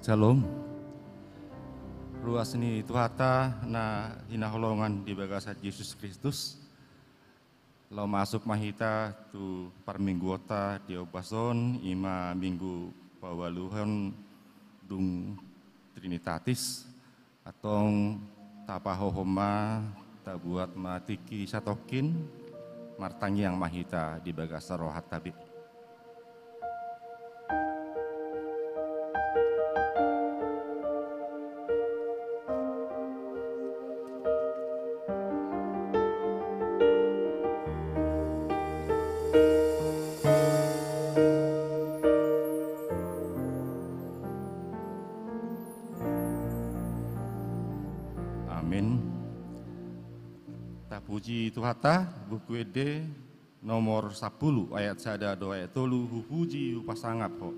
Shalom. Ruas ni Tuhata na hinaholongan di bagasa Yesus Kristus. Lau masuk mahita tu parmingguota di obason ima minggu pawaluhon dung Trinitatis atong tapahohoma tabuat matiki satokin martangi yang mahita di bagasa rohat tabi. Amin. Tak puji Tuhata, buku ede nomor 10 ayat sada do ayat tolu hupuji upasangap ho.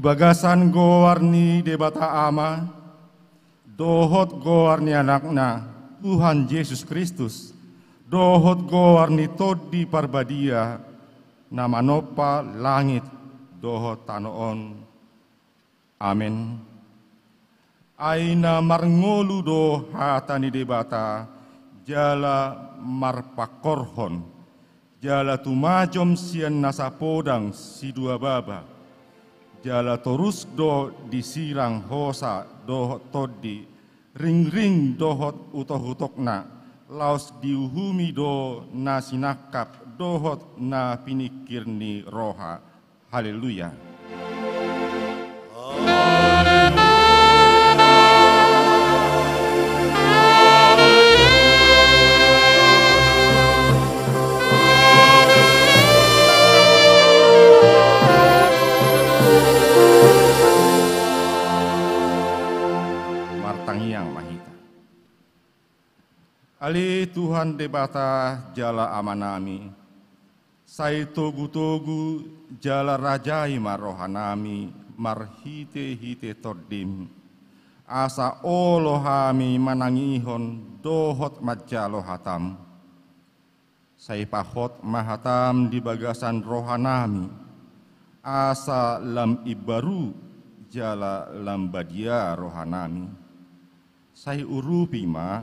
Bagasan gowarni debata ama, dohot gowarni anakna, Tuhan Yesus Kristus, dohot gowarni todi parbadia, nama nopa langit, dohot tanoon. Amin. Aina marngolu do hatani debata, jala marpakorhon, jala tumajom sian nasapodang si dua baba, jala torus do disirang hosa dohot todi, ring-ring dohot utoh-utokna, laos diuhumi do na sinakap dohot na pinikir ni roha. Haleluya. Sang Hyang Mahita. Ali Tuhan debata jala amanami, sai togu-togu jala rajai marohanami, marhite hite todim, asa olohami manangihon dohot majalo hatam, sai pahot mahatam di bagasan rohanami, asa lam ibaru jala lam badia rohanami, sai urupi ma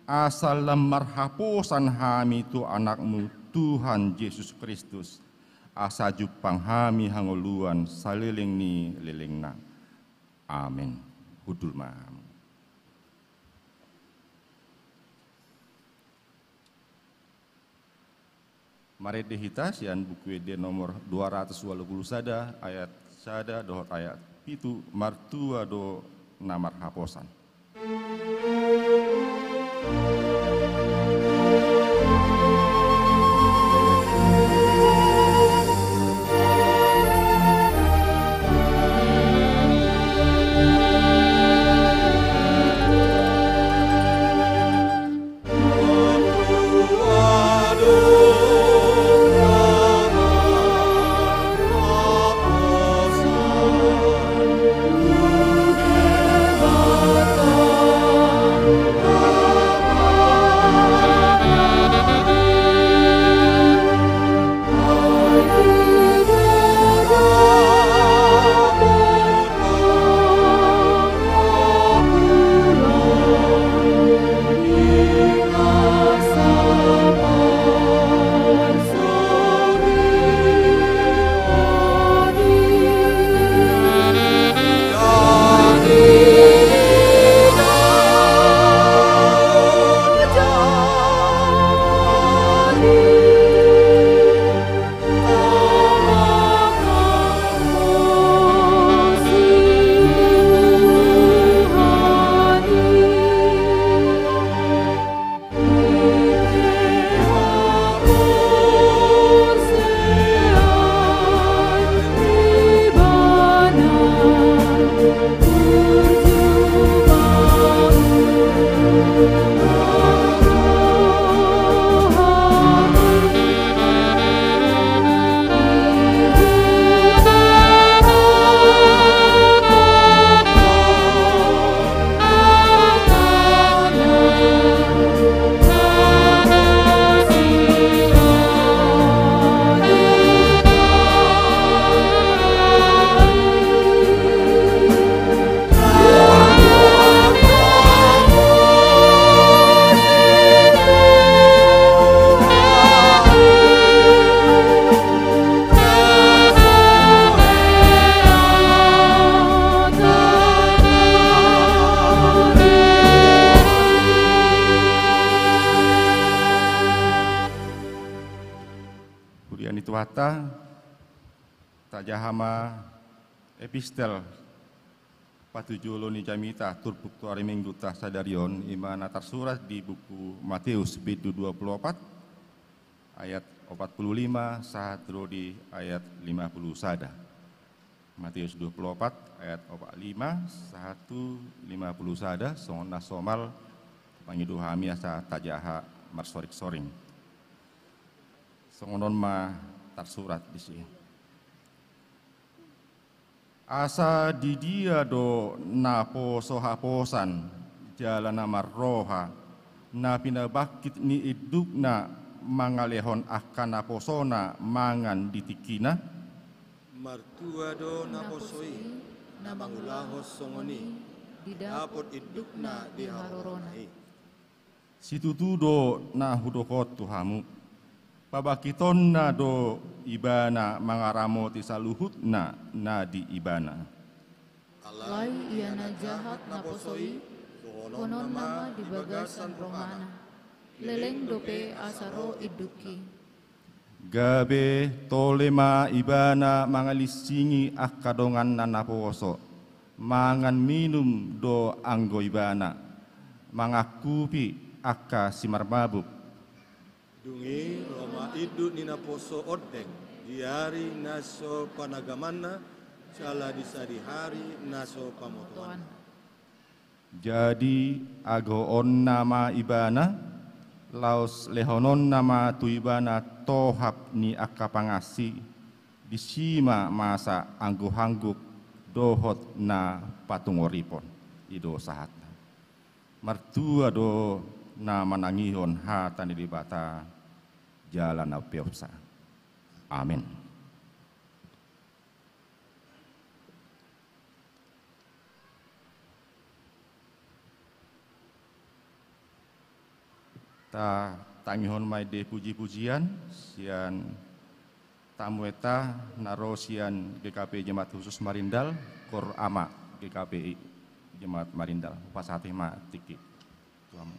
asal lam marhaposan hami tu anakmu Tuhan Yesus Kristus, asa jupang hami hangoluan saliling ni lelengna. Amin. Hudul maham. Mari dihita sian buku ede nomor 220 sada ayat sada dohot ayat itu martua do namar haposan. Tuata tajahama epistel patujulo ni jamita turbuk tuari minggu ta sadarion imana tersurat di buku Matius bid 24 ayat 45 sahatro di ayat 50 sada. Matius 24 ayat 45 sahatu 50 sada songna somal pangidu hami asa tajaha marsorik-soring. Songonon ma tersurat di sini. Asa di dia do napo sohaposan jalan namar roha na pinabakit ni idukna mangalehon akan naposona mangan ditikina martua do naposoi na mangulahos songoni didapot idukna di harorona situtu do na hudokot tuhamu pabakiton na do ibana mangaramo tisaluhut na di ibana. Lai iana jahat naposoi, konon nama di bagasan romana, leleng dope asaro iduki. Gabe tolema ibana mangalisingi akadongan na naposo, mangan minum do anggo ibana, mangakupi akka simarbabuk. Dungi Roma idut nina poso odeng diari naso panagamana cala disa di hari naso pamotoan. Jadi agoon nama ibana laos lehonon nama tuibana tohap ni akapangasi disima masa anggu-hangguk dohot na patungoripon ido sahat martua do na manangihon hatan di bata jalan na piopsa. Amin. Ta tangihon mai de puji-pujian sian tamueta naro sian GKP Jemaat Khusus Marindal Kor Ama GKP Jemaat Marindal pasate ma tiki tuam.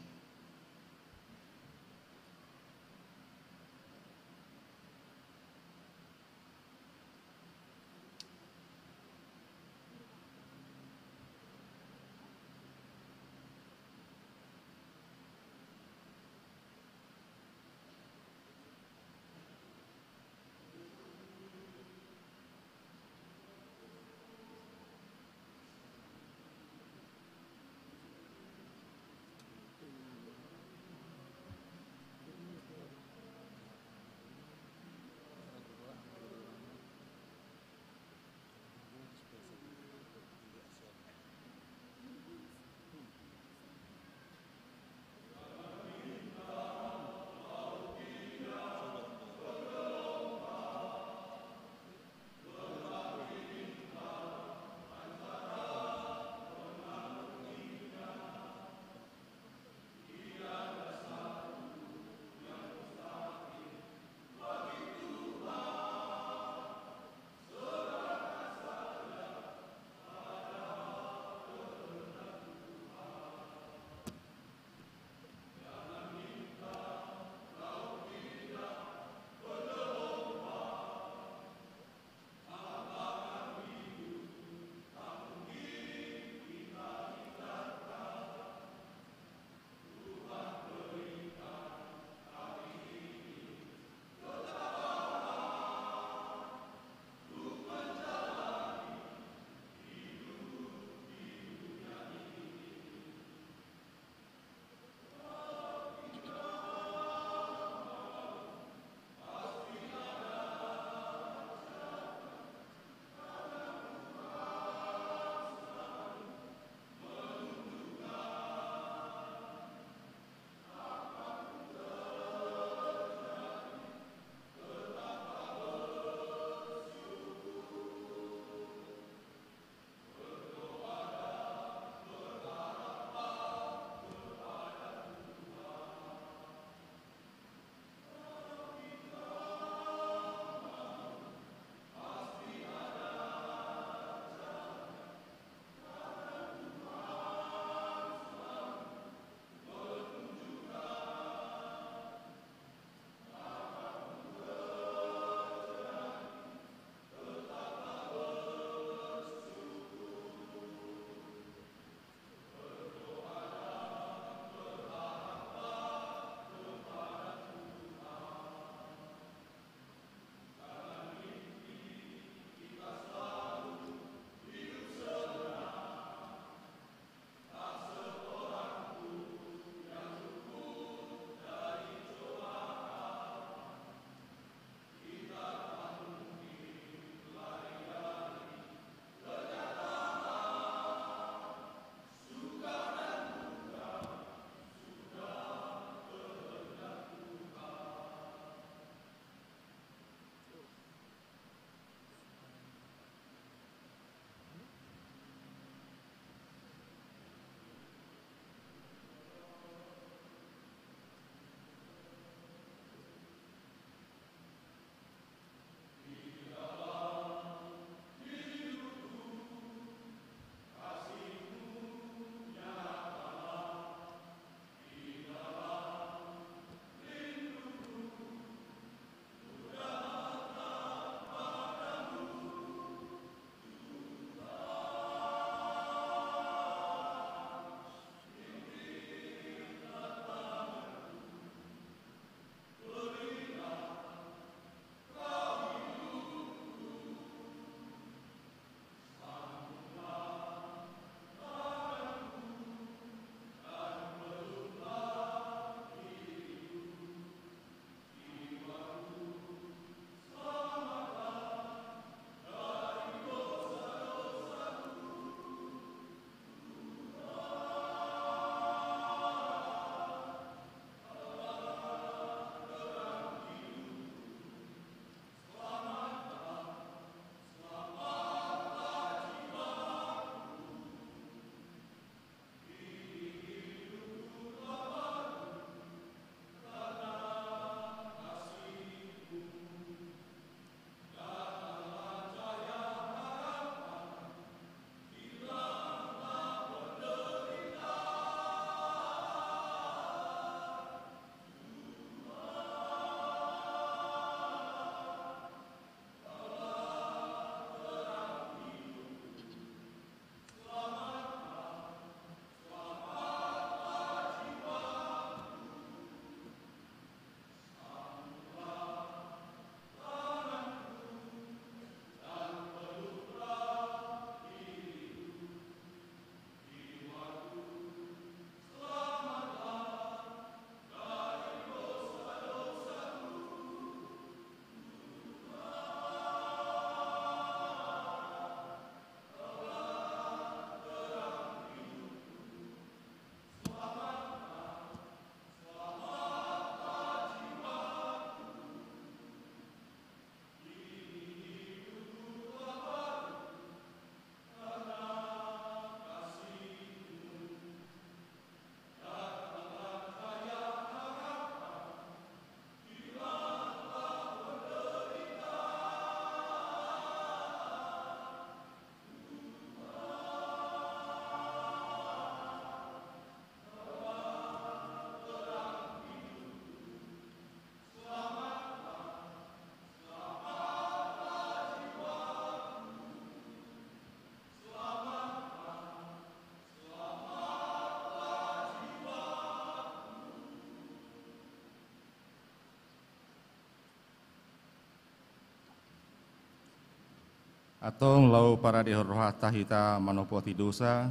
Atong lau para dehorhata hita manopoti dosa,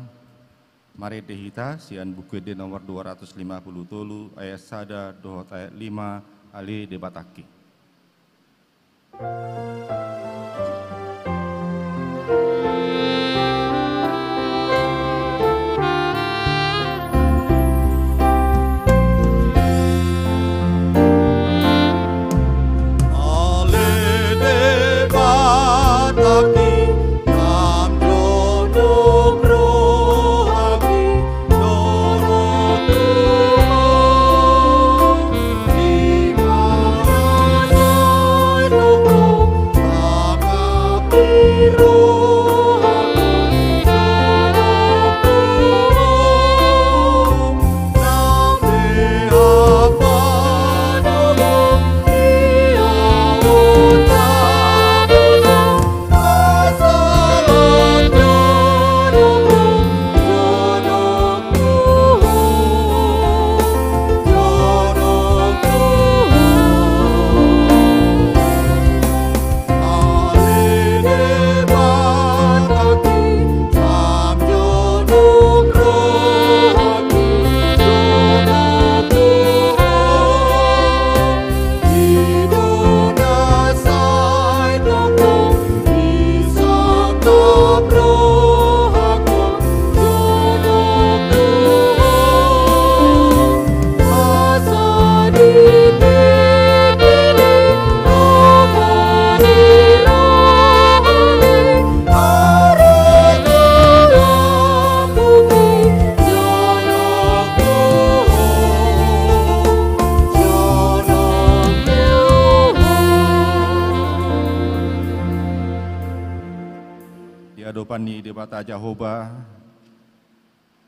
mari dehita sian buku de nomor 250 ayat sada dohot ayat 5 ali debataki. Pani debata Jehovah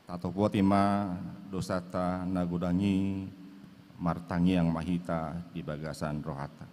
tato potima dosata nagudangi martangi yang mahita di bagasan rohata.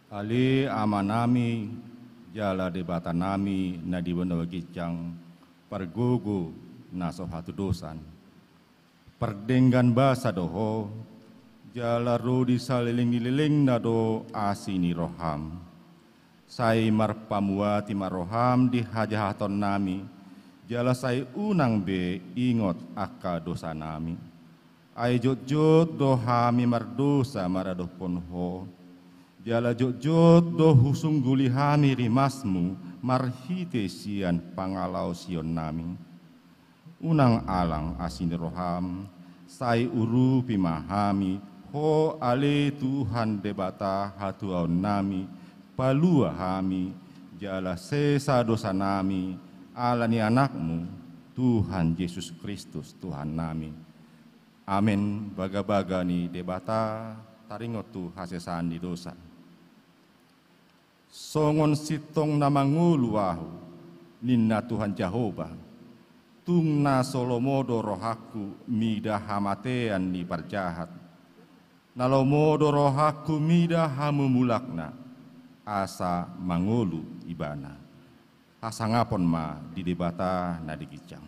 Ali amanami jala debata nami na dibono gicang pergugu naso hatu dosan perdenggan basa doho jala rudi saliling-liling nado asini roham sai marpamuati maroham di hajahaton nami jala sai unang be ingot akka dosa nami ai jot-jot dohami mardosa maradoh ponho jala jot-jot do husung gulihami rimasmu marhite sian pangalau sion nami unang alang asin roham sai uru pimahami ho ale Tuhan debata hatuaun nami palua hami jala sesa dosa nami alani anakmu Tuhan Yesus Kristus Tuhan nami amin baga-baga ni debata taringot tu hasesan di dosa songon sitong na manguluahu ninna Tuhan Jehovah tungna solomodo rohaku mida hamatean ni parjahat nalomodo rohaku mida hamumulakna asa mangulu ibana asangapon ma di debata na digicang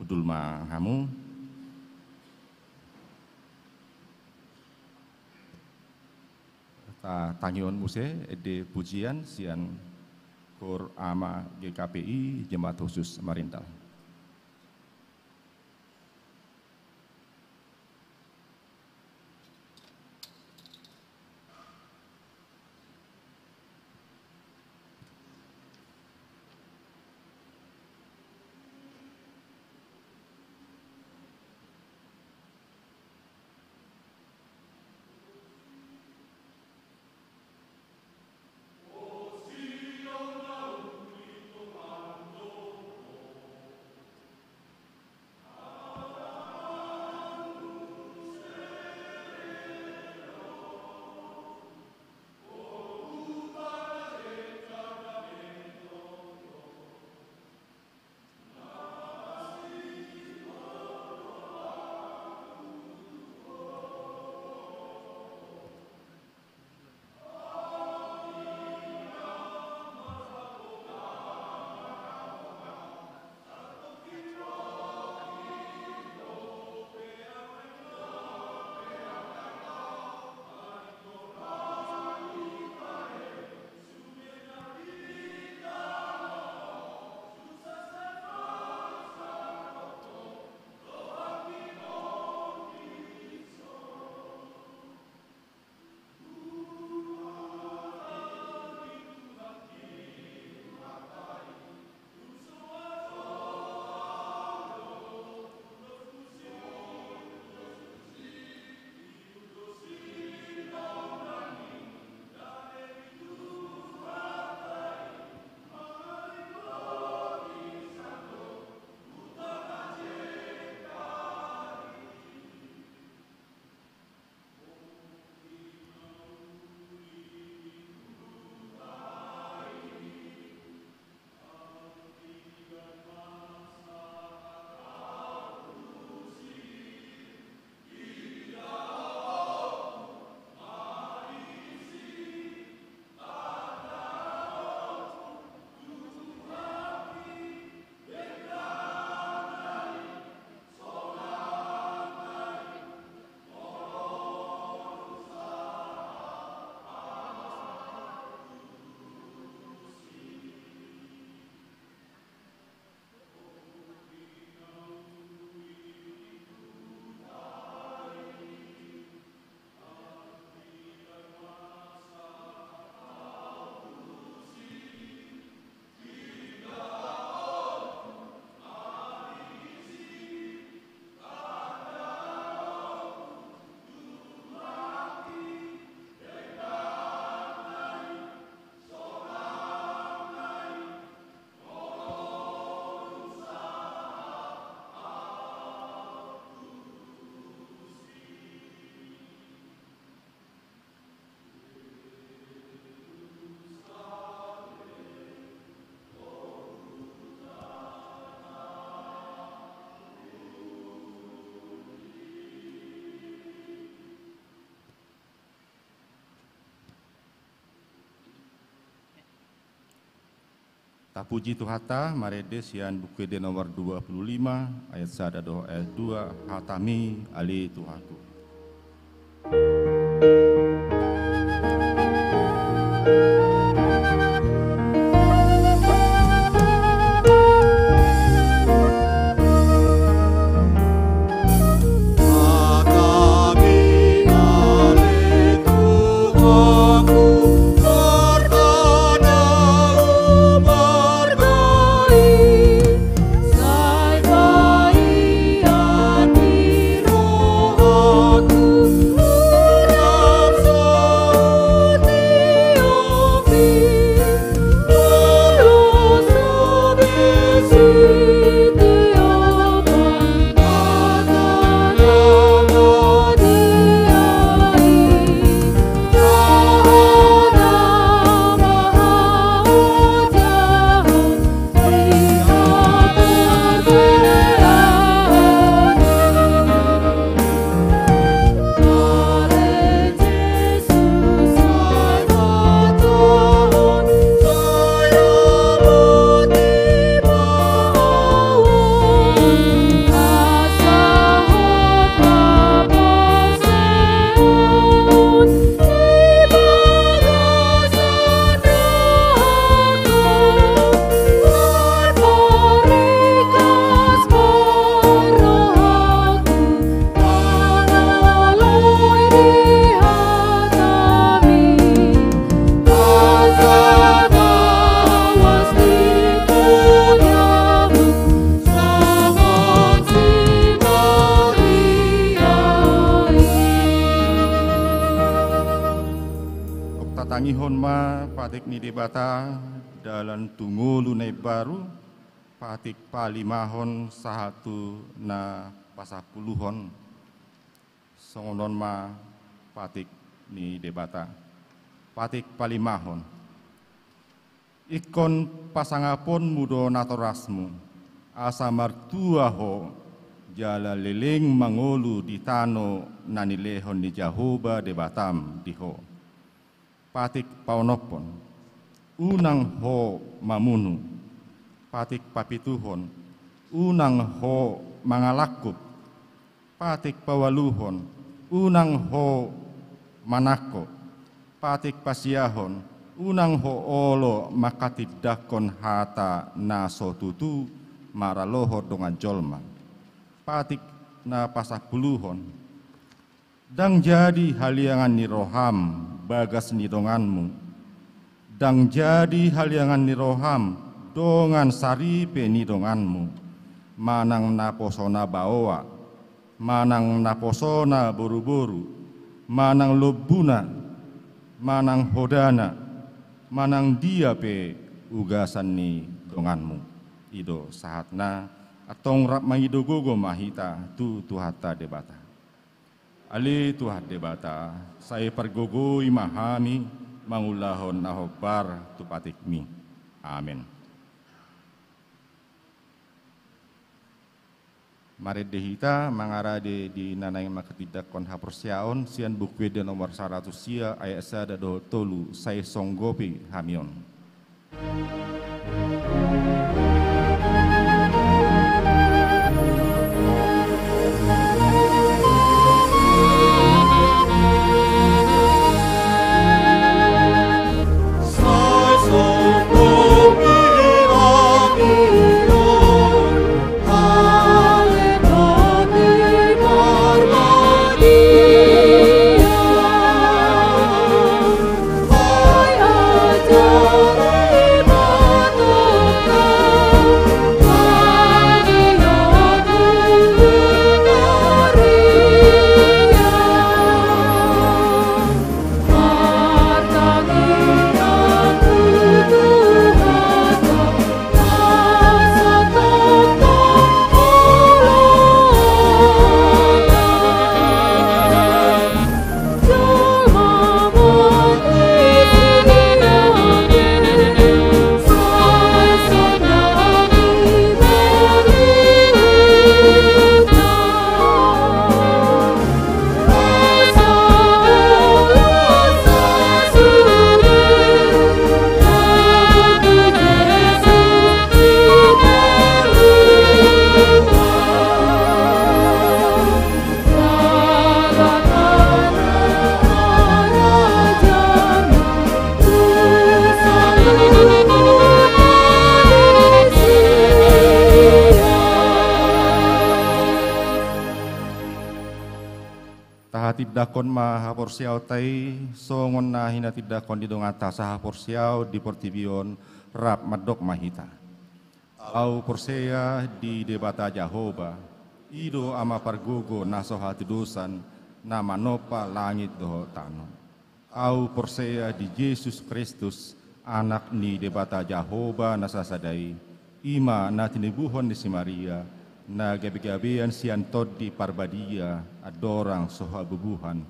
udul ma hamu tangion muse de pujian sian Kor Ama GKPI Jemaat Khusus Marintal. Tapuji Tuhata, marede sian buku de nomor 25, ayat 1 do ayat 2, hatami ali Tuhaku. Tangihon ma patik ni debata dalam tungu lunai baru patik palimahon sahatu na pasapuluhon songonon ma patik ni debata patik palimahon ikon pasangapon mudo natorasmu asa martuaho jala leleng mangolu di tano nanilehon ni Jahoba debatam diho patik paonopon, unang ho mamunu, patik papituhon, unang ho mangalakut, patik pawaluhon, unang ho manako, patik pasiahon, unang ho olo makatidakon hata naso tutu maraloho dongan jolma, patik na pasapuluhon, dang jadi haliangan ni roham, bagas ni donganmu, dang jadi haliangan ni roham, dongan saripe ni donganmu, manang naposona baoa, manang naposona buru-buru, manang lobuna, manang hodana, manang diape ugasan ni donganmu, ido saatna atong rap mangido gogo mahita tu tuhata debata. Ali Tuhan debata, saya pergogo imahami mangulahon nahobar tupatikmi. Amin. Mari dehita mangarade di nanay makatidak kon haprosyaon sian buku de nomor 100 sia ayat sada do tolu saya songgopi hamion. Oh dakon ma haporsiao tai songon na hina tidakon di dongata sa haporsiao di portibion rap madok mahita. Au porsea di debata Jehovah, ido ama pargogo naso hati dosan na manopa langit doho tano. Au porsea di Yesus Kristus, anak ni debata Jehovah nasasadai, ima na tinibuhon di si Maria, na gabi-gabian sian tod di parbadia, adorang soha bubuhan,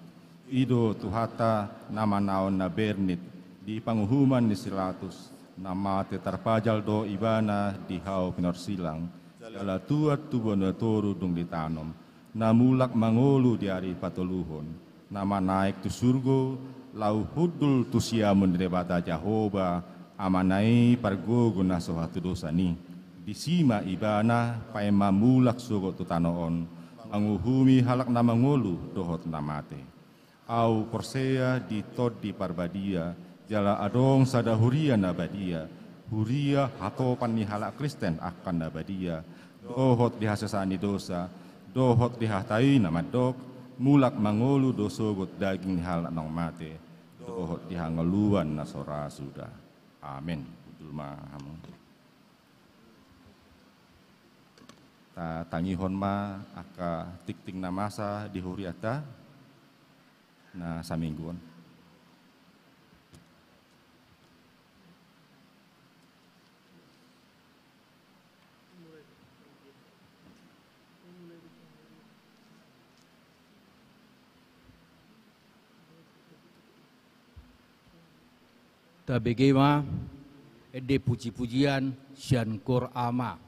ido tuhata nama naon na bernit, di panguhuman ni silatus, nama te tarpajal do ibana di hau pinorsilang, jala tuat tubuh na toru dung ditanom, na mulak mangolu di hari patuluhon, nama naik tu surgo, lau hudul tu siamun di debata Jehovah, amanai pargogo na soha tu dosa ni, di sima ibana pae mamulak sugo tu tanoon, manguhumi halak na mangolu dohot namate. Au porsea di tod di parbadia, jala adong sada huria nabadia, huria hatopan ni halak Kristen akan nabadia, dohot dihasasani dosa, dohot dihatai namadok, mulak mangolu dosogot daging halak nong mate, dohot dihangeluan nasora sudah. Amin. Budul mahamu. Ta tangihon ma aka tikting namasa di huriata na samingguan. Tabegema ede puji-pujian sian kor ama.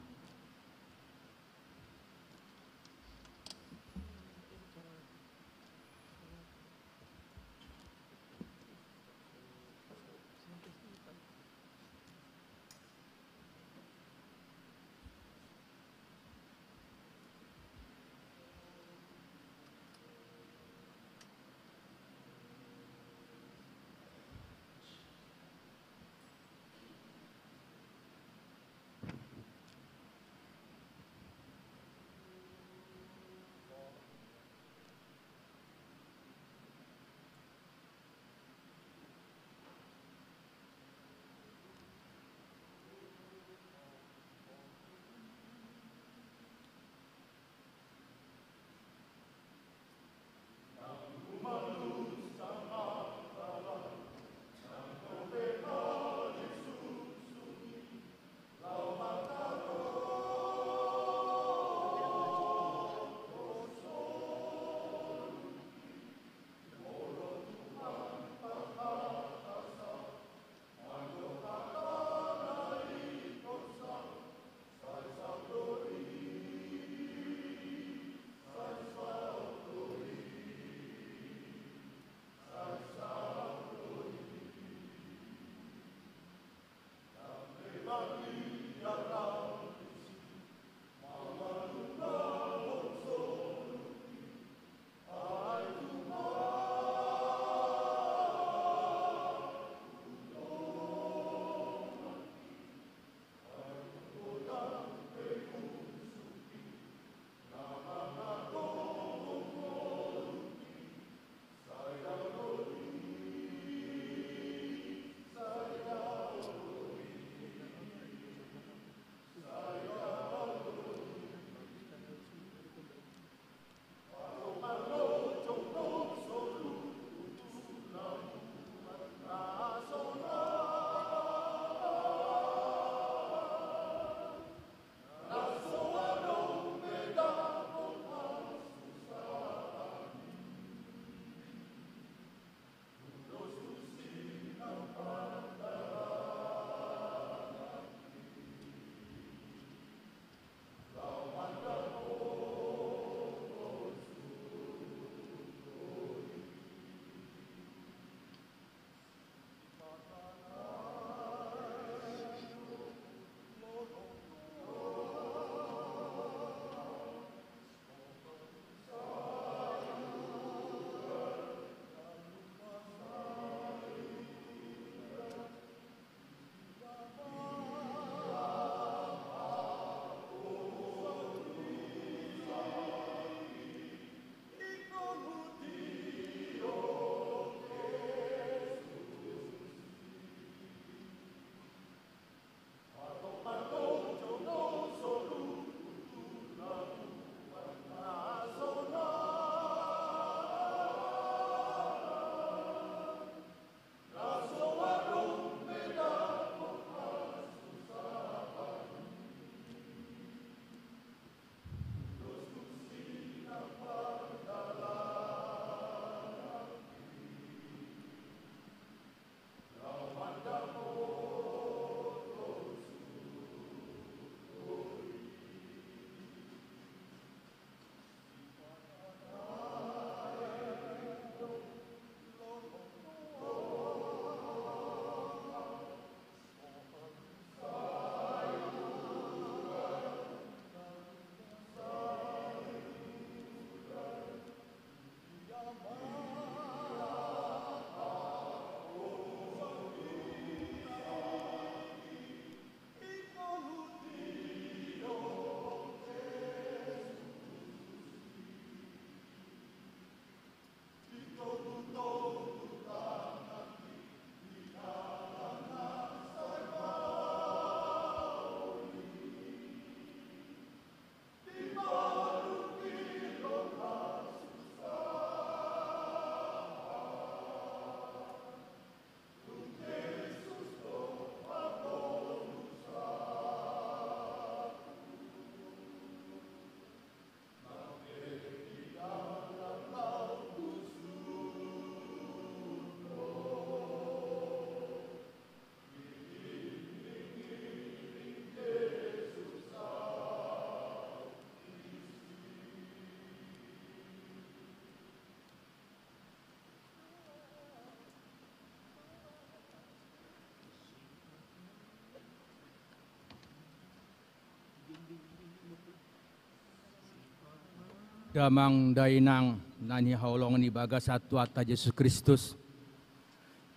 damang dainang nani haulong ni baga satu ata Yesus Kristus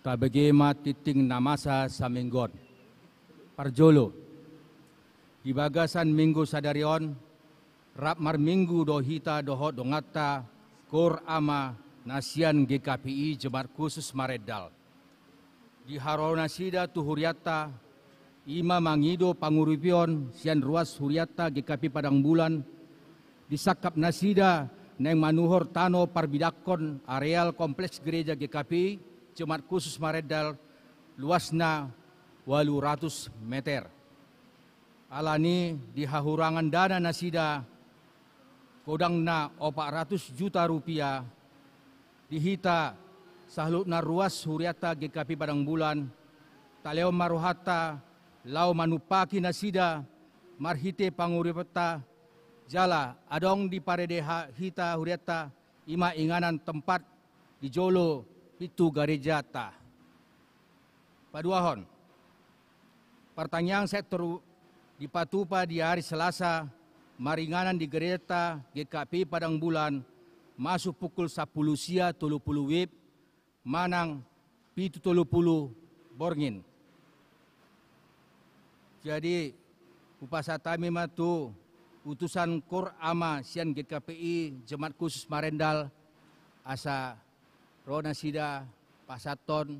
tabagema titing namasa sa minggon parjolo di bagasan minggu sadarion rap mar minggu dohita dohot dongata kor ama nasian GKPI Jemaat Khusus Mareddal di harona sida tuhuriata ima mangido panguripion sian ruas huriata GKP Padang Bulan disakap nasida neng manuhor tano parbidakon areal kompleks gereja GKP Jemaat Khusus Mareddal luasna 800 meter. Alani di hahurangan dana nasida kodangna 400 juta rupiah dihita sahlutna ruas huriata GKP Padang Bulan taleo maruhata lau manupaki nasida marhite panguripeta jala adong di paredeha hita huriata ima inganan tempat di jolo itu garejata. Paduahon. Pertanyaan sektor di Patupa di hari Selasa maringanan di gereja GKP Padang Bulan masuk pukul 10 sia 30 wib manang pitu 30 borngin. Jadi upasatami matu utusan Kor Ama sian GKPI Jemaat Khusus Mareddal asa rona sida pasaton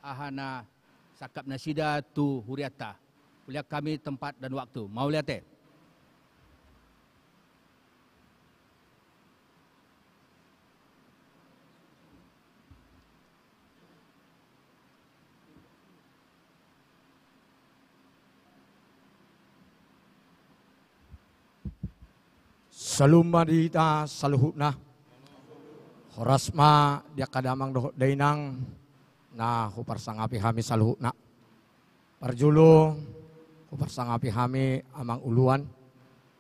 ahana sakap nasida tu huriata. Lihat kami tempat dan waktu. Mau lihat teh? Salumadita saluhutna horasma dia kadamang dohot dainang na huparsangapi hami saluhutna parjulu huparsangapi hami amang uluan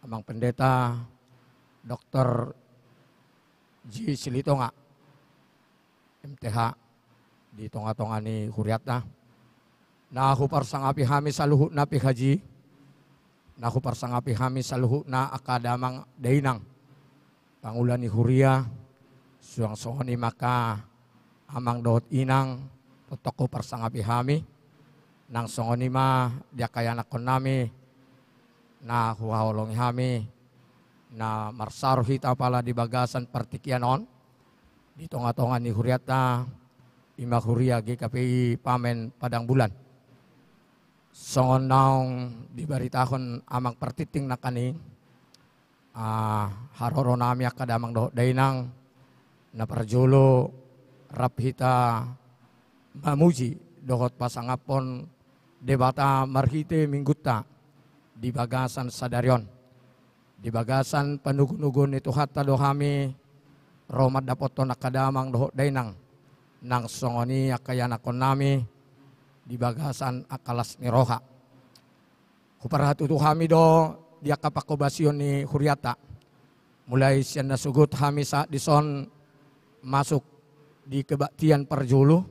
amang pendeta Dr. J. Silitonga MTH di tonga-tongani huriatna na huparsangapi hami saluhutna pihaji naku parsangapi hami saluhutna akadamang dainang pangulani huria suang sohoni maka amang dohot inang totoko parsangapi hami nang songoni ma dia kaya nakon nami na huhaolongi hami na marsaruh hita pala di bagasan partikianon di tonga-tonga ni huriata ima huria GKPI Pamen Padang Bulan. Songon naong dibaritahon amang pertiting na kaning haroro nami akadamang dohot dainang na parjolo raphita mamuji dohot pasangapon debata marhite mingguta di bagasan sadarion di bagasan panugun-ugun itu hatta dohami romad dapoton akadamang dohot dainang nang songoni akayanakon nami di bagasan akalas ni roha. Kuparhatu tu hami do dia kapakobasyon ni huriata. Mulai siya nasugot hami sa dison masuk di kebaktian parjulu.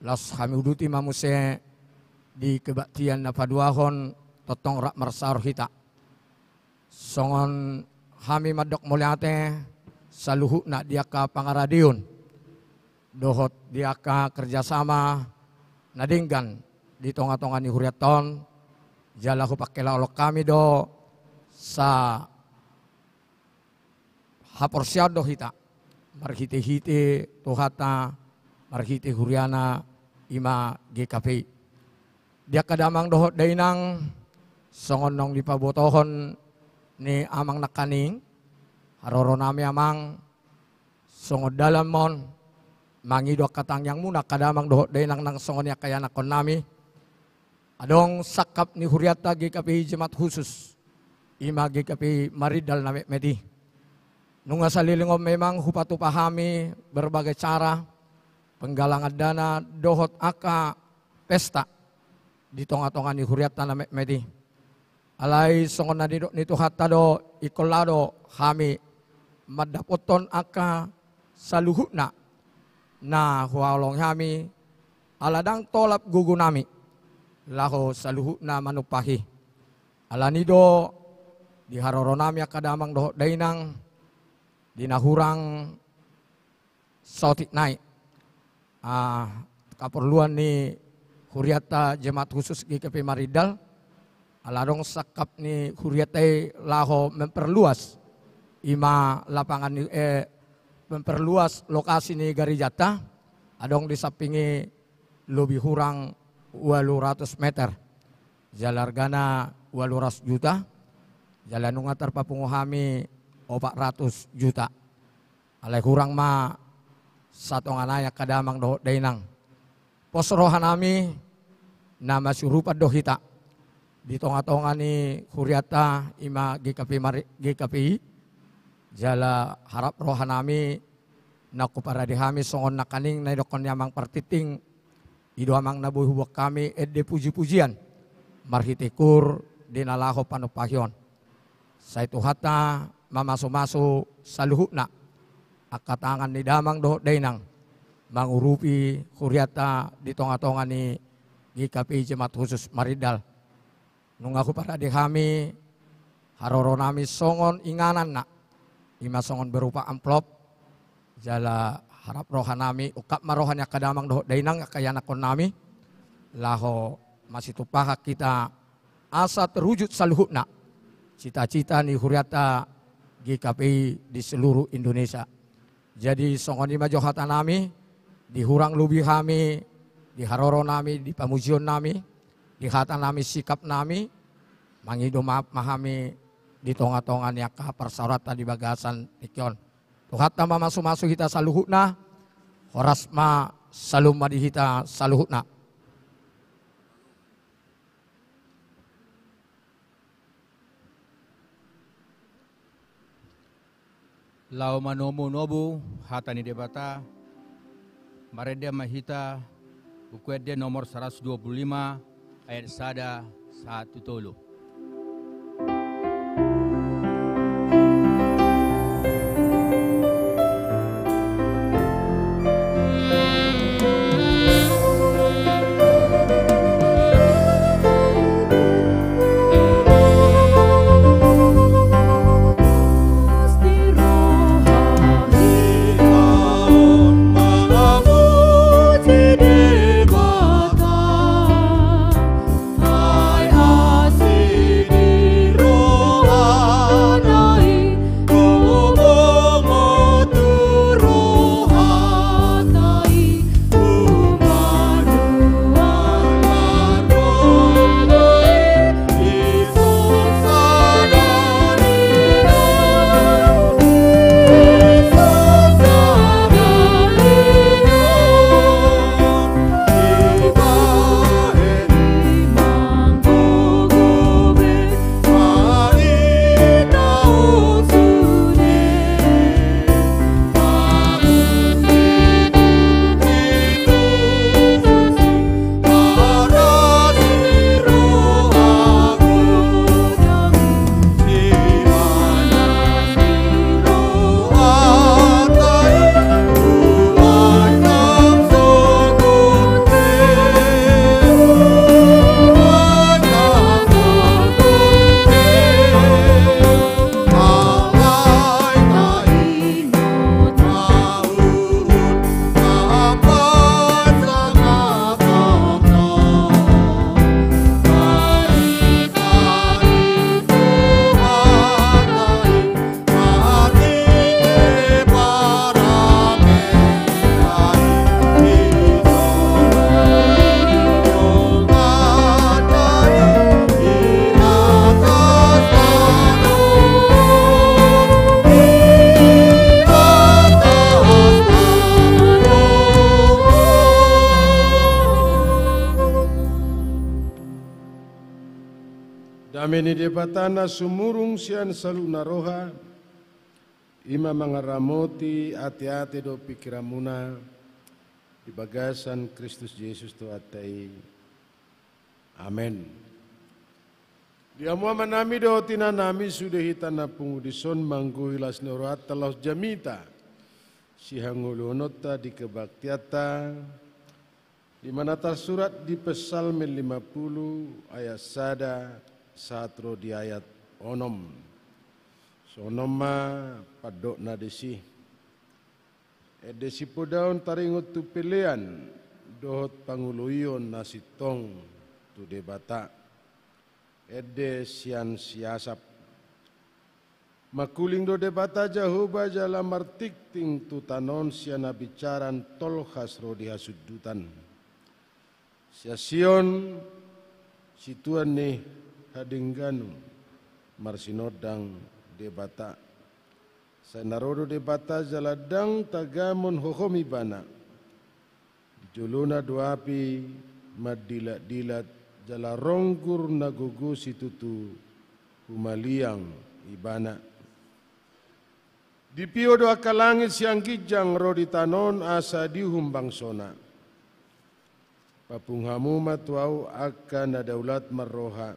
Las hami uduti mamuse di kebaktian na paduahon totong rak marsar hita. Songon hami madok muliate saluhu na dia ka pangaradion. Dohot dia ka kerjasama nadinggan di tonga-tonga ni huriaton jala ko pakela olok kami do sa haporsyado hita marhite-hite tuhata marhite huriana ima GKP dia kadamang dohot dainang songon nong dipabotohon ni amang nakaning haroro nami amang songon dalam mon mangido katang yang muna kadamang dohot dainang nang songonya kaya nakon nami adong sakap ni huriata GKP Jemaat Khusus ima GKP Mareddal na medi nunga salilingom memang hupatu pahami berbagai cara penggalangan dana dohot aka pesta di tonga-tonga ni huriata na medi alai songon na nito hatta do ikolado hami madapoton aka saluhutna na hualong hami aladang tolap gugu nami laho saluhu na manupahi alanido di haroro nami akadamang dohot dainang dinahurang sotik naik kaperluan ni huriata jemaat khusus GKP Maridal alarong sakap ni huriata laho memperluas ima lapangan memperluas lokasi ni Garijata adong di sampingi lebih kurang 800 meter jalargana 800 juta jalan nungatar papunguhami 400 juta alai kurang ma satu anaya kadamang doh dainang posrohan nami nama surupat dohita di tonga-tonga ni huriata ima GKPI jala harap rohanami naku para dihami songon nakaning na idokon yamang partiting ido amang nabuh huwak kami edde puji-pujian marhitikur dinalaho panupahyon sa itu hata mamaso-maso sa luhukna akatangan ni damang doh dainang mangurupi huriata di tonga-tonga ni GKPI Jemaat Khusus Maridal nung aku para dihami haroro nami songon inganan na ima songon berupa amplop jala harap rohanami ukap marohannya kadamang doh dainang kayanakon nami laho masih tupahak kita asa terwujud saluhukna cita-cita ni huriata GKPI di seluruh Indonesia. Jadi songon ima johatan nami dihurang lubi kami di haroro nami di pamujion nami di hata nami sikap nami mangido mahami di tonga-tonga niaka persaurata di bagasan tikyon tuhata mamasu-masu kita saluhukna horasma salumma di hita saluhukna. Lau manomu nobu hatani debata marede mahita bukuede nomor 125 ayat sada 1 tolu. Dameni debatana sumurung sian saluna roha ima mangaramoti ati-ati do pikiramuna di bagasan Kristus Yesus Tuhatai. Amen. Diamua manami do tinanami sudah hitana pungudison mangguilas neurat telah jamita sihangulunota di kebaktiata di mana tersurat di Psalm 50 ayat sada satro di ayat onom. sonoma padok na desi. Edesi podaon taringot tu pilihan dohot panguluyon na sitong tu debata. Ede sian siasap. Makuling do debata jahuba jala martikting tu tanon siana bicaran tolhas rodi hasudutan. Siasion situan nih hadingganu marsinodang debata. Saya narodo debata jaladang tagamon hohomi bana. Juluna duapi madilat-dilat jala ronggur nagugu situtu humaliang ibana. Di pio doa kalangit siang kijang rodi tanon asa dihumbang sona. Papunghamu matuau akan daulat marroha.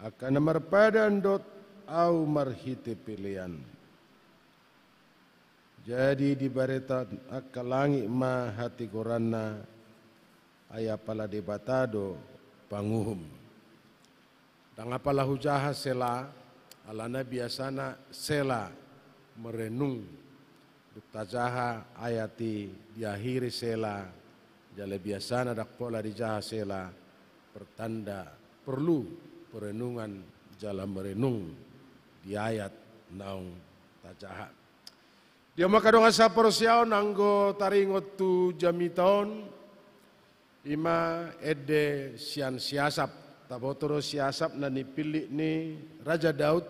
Akan marpadan dot au marhite pilihan. Jadi di bareta akalangi ma hati korana aya pala debatado panguhum. Dan apalah hujaha sela alana biasana sela merenung dukta jaha ayati diakhiri sela jale biasana dak pola di jaha sela pertanda perlu perenungan jala merenung di ayat naung tajaha. Dia makadong asa porosyaon anggo taringot tu jamitaon ima ede sian siasap tabotoro siasap na nipilih ni Raja Daud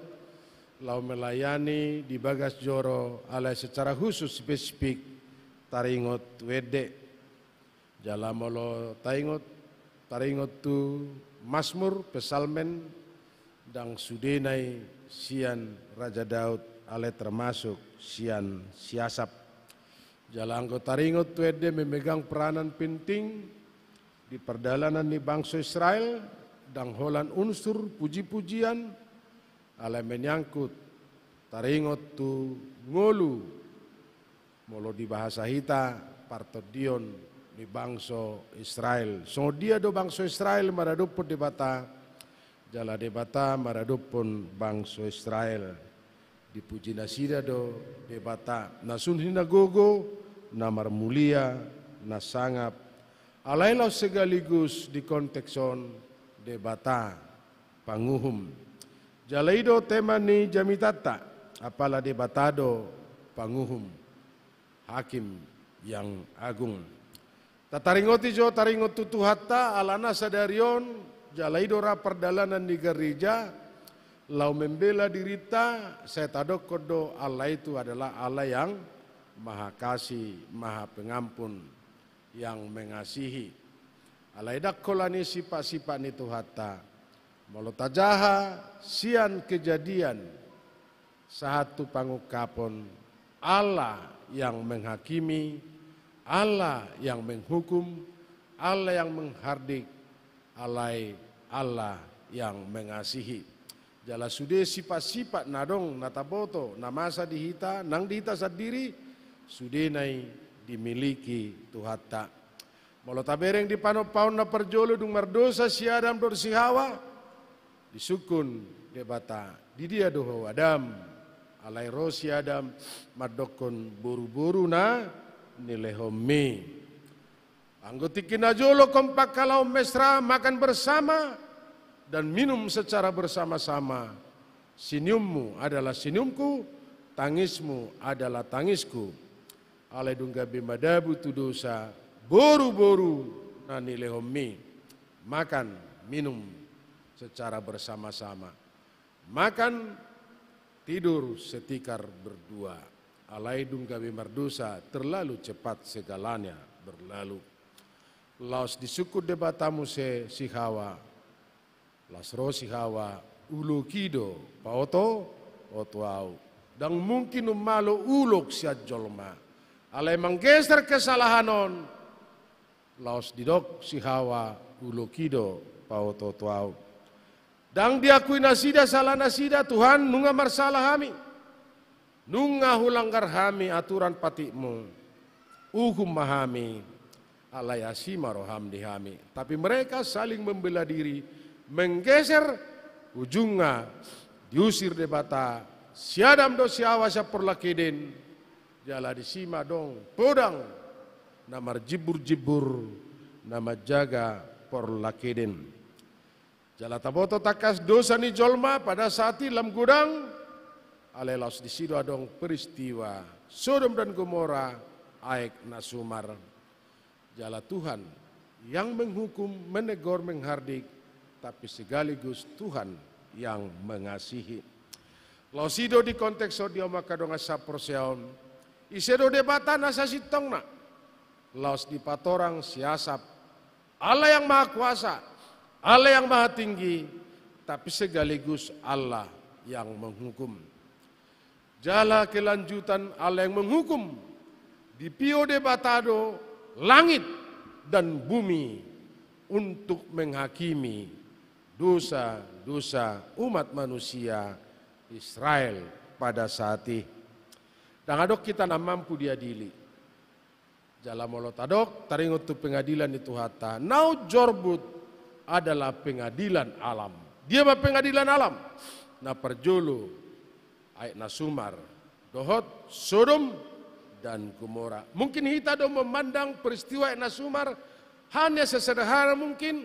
lau melayani di Bagas Joro alai secara khusus spesifik taringot wede jalamolo taringot tu Mazmur pesalmen dang sudenai sian Raja Daud alai termasuk sian siasap. Jalanggo taringot tuede memegang peranan penting di perdalanan ni bangsa Israel dan holan unsur puji-pujian alai menyangkut taringot tu ngolu molo di bahasa hita partodion di bangsa Israel. So dia do bangsa Israel maradupun debata jala debata maradupun bangsa Israel. Dipuji nasida do debata nasun hinagogo namar mulia nasangap alailau segaligus di kontekson debata panguhum jalaido tema ni jamitata apala debatado panguhum hakim yang agung tataringoti jo taringot tutuhatta alana sadarion jalaido ra perdalanan di gereja lau membela dirita saya tadok kodo Allah itu adalah Allah yang maha kasih, maha pengampun, yang mengasihi. Allah idak kolani sifat-sifat ni tuhata. Molo tajaha sian kejadian satu pangukapon Allah yang menghakimi, Allah yang menghukum, Allah yang menghardik, Allah yang mengasihi. Jala sude sifat-sifat nadong nataboto namasa dihita nang dihita sadiri sude nai dimiliki tuhata. Molo tabereng di panopaun na perjolo dung mardosa siadam dor sihawa disukun debata di dia doho adam alai rosi adam madokon buru-buru na nilehomi. Anggotikin ajolo kompak kalau mesra makan bersama dan minum secara bersama-sama. Senyummu adalah senyumku, tangismu adalah tangisku. Alai dungga bimadabu tu dosa, boru-boru nani lehomi. Makan, minum secara bersama-sama. Makan, tidur setikar berdua. Alai dungga bimardosa terlalu cepat segalanya berlalu. Laos disukut debatamu se sihawa. Lasro sihawa ulu kido paoto otuau dan mungkin umalo ulok siat jolma alai manggeser kesalahanon laos didok sihawa ulu kido paoto otuau dan diakui nasida salah nasida Tuhan nunga marsalah hami nunga hulanggar hami aturan patikmu uhum mahami alai asima roham dihami tapi mereka saling membela diri menggeser ujungnya diusir debata siadam do siawa sa porlakeden, jala disima dong podang namar jibur-jibur nama jaga porlakeden. Jala taboto takas dosa ni jolma pada saat lam gudang, alelos di sido adong peristiwa Sodom dan Gomora aek nasumar. Jala Tuhan yang menghukum, menegur, menghardik, tapi sekaligus Tuhan yang mengasihi. Losido di konteks odio makadonga saproseon, isedo debatan asa sitongna, los di patorang siasap, Allah yang maha kuasa, Allah yang maha tinggi, tapi sekaligus Allah yang menghukum. Jala kelanjutan Allah yang menghukum, di pio debatado langit dan bumi untuk menghakimi dosa-dosa umat manusia Israel pada saat ini. Dan adok kita na mampu diadili. Jala molot adok taringot tu pengadilan itu hata. Nau jorbut adalah pengadilan alam. Dia mah pengadilan alam. Na perjolo ayat nasumar dohot Sodom dan Gomora. Mungkin kita do memandang peristiwa ayat nasumar hanya sesederhana mungkin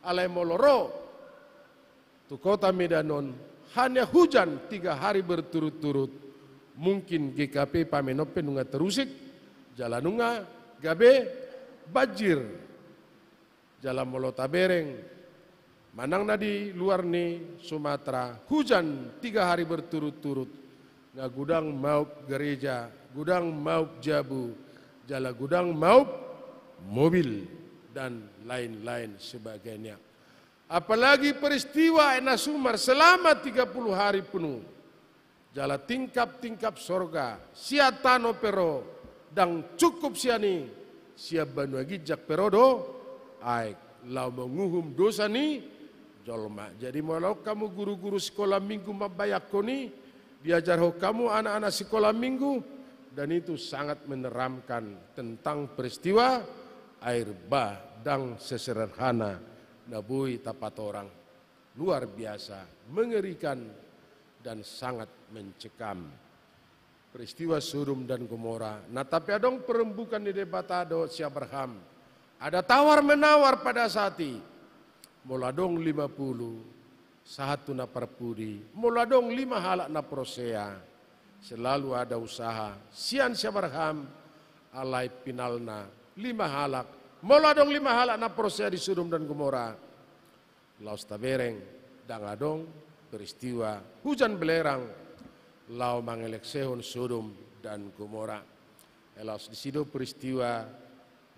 alai moloro tu kota Medanon hanya hujan 3 hari berturut-turut. Mungkin GKP pamenope nunga terusik jalanunga gabe banjir jalan molota bereng manang na di luar ni Sumatera hujan 3 hari berturut-turut nga gudang maup gereja gudang maup jabu jala gudang maup mobil dan lain-lain sebagainya. Apalagi peristiwa Nasumar selama 30 hari penuh. Jala tingkap-tingkap sorga, sia tano pero, dan cukup siani, sia banu agijak perodo, aik, lau menguhum dosa ni, jolma. Jadi walau kamu guru-guru sekolah minggu mabayak koni, diajar ho kamu anak-anak sekolah minggu, dan itu sangat meneramkan tentang peristiwa air bah dan sesederhana nabui tapat orang. Luar biasa, mengerikan dan sangat mencekam. Peristiwa Sodom dan Gomora. Nah tapi adong perembukan di debatado si Abraham. Ada tawar menawar pada saat itu. Moladong 50, satu na perpudi. Moladong 5 halak na prosea. Selalu ada usaha. Sian si Abraham alai pinalna 5 halak. Moladong 5 halak na prosea di Sodom dan Gomora. Laos tabereng dangadong peristiwa hujan belerang lau mangeleksehon Sodom dan Gomora. Elas di situ peristiwa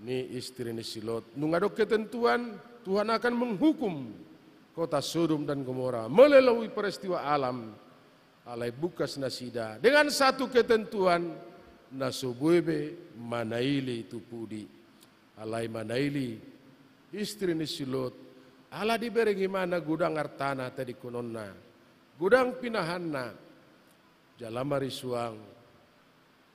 ni istri ni Silot. Nungadok ketentuan Tuhan akan menghukum kota Sodom dan Gomora melalui peristiwa alam alai bukas nasida dengan satu ketentuan nasobuebe manaili itu pudi alai manaili istri ni Silot. Allah diberi gimana gudang artana tadi kononna, gudang pinahanna, jalama risuang,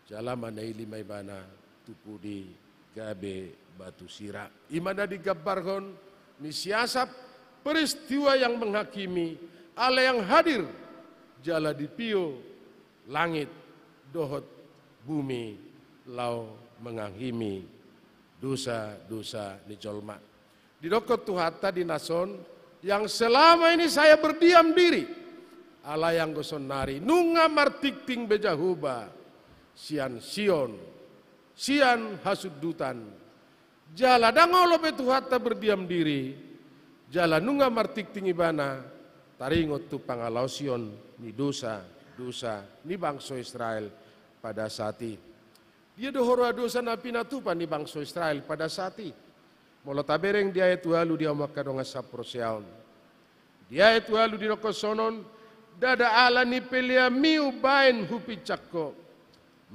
jalama naili maibana, tupudi gabe batu sira. Imana digabarkan ni siasap peristiwa yang menghakimi, Allah yang hadir, jala di pio, langit, dohot, bumi, lau menghakimi dosa-dosa ni jolma. Di dokot Tuhata di nason yang selama ini saya berdiam diri. Allah yang gosonari nunga martikting bejahuba sian sion sian hasudutan jala dangolo be Tuhata berdiam diri jala nunga martikting ibana taringot tu pangalau sion ni dosa ni bangsa Israel pada saat ini. Dia dohoro dosa na pinatupan ni bangsa Israel pada saat ini. Molo tabereng dia itu halu dia makadonga saproseaon. Dia itu halu di nokosonon dada ala ni pelea miu bain hupicakko.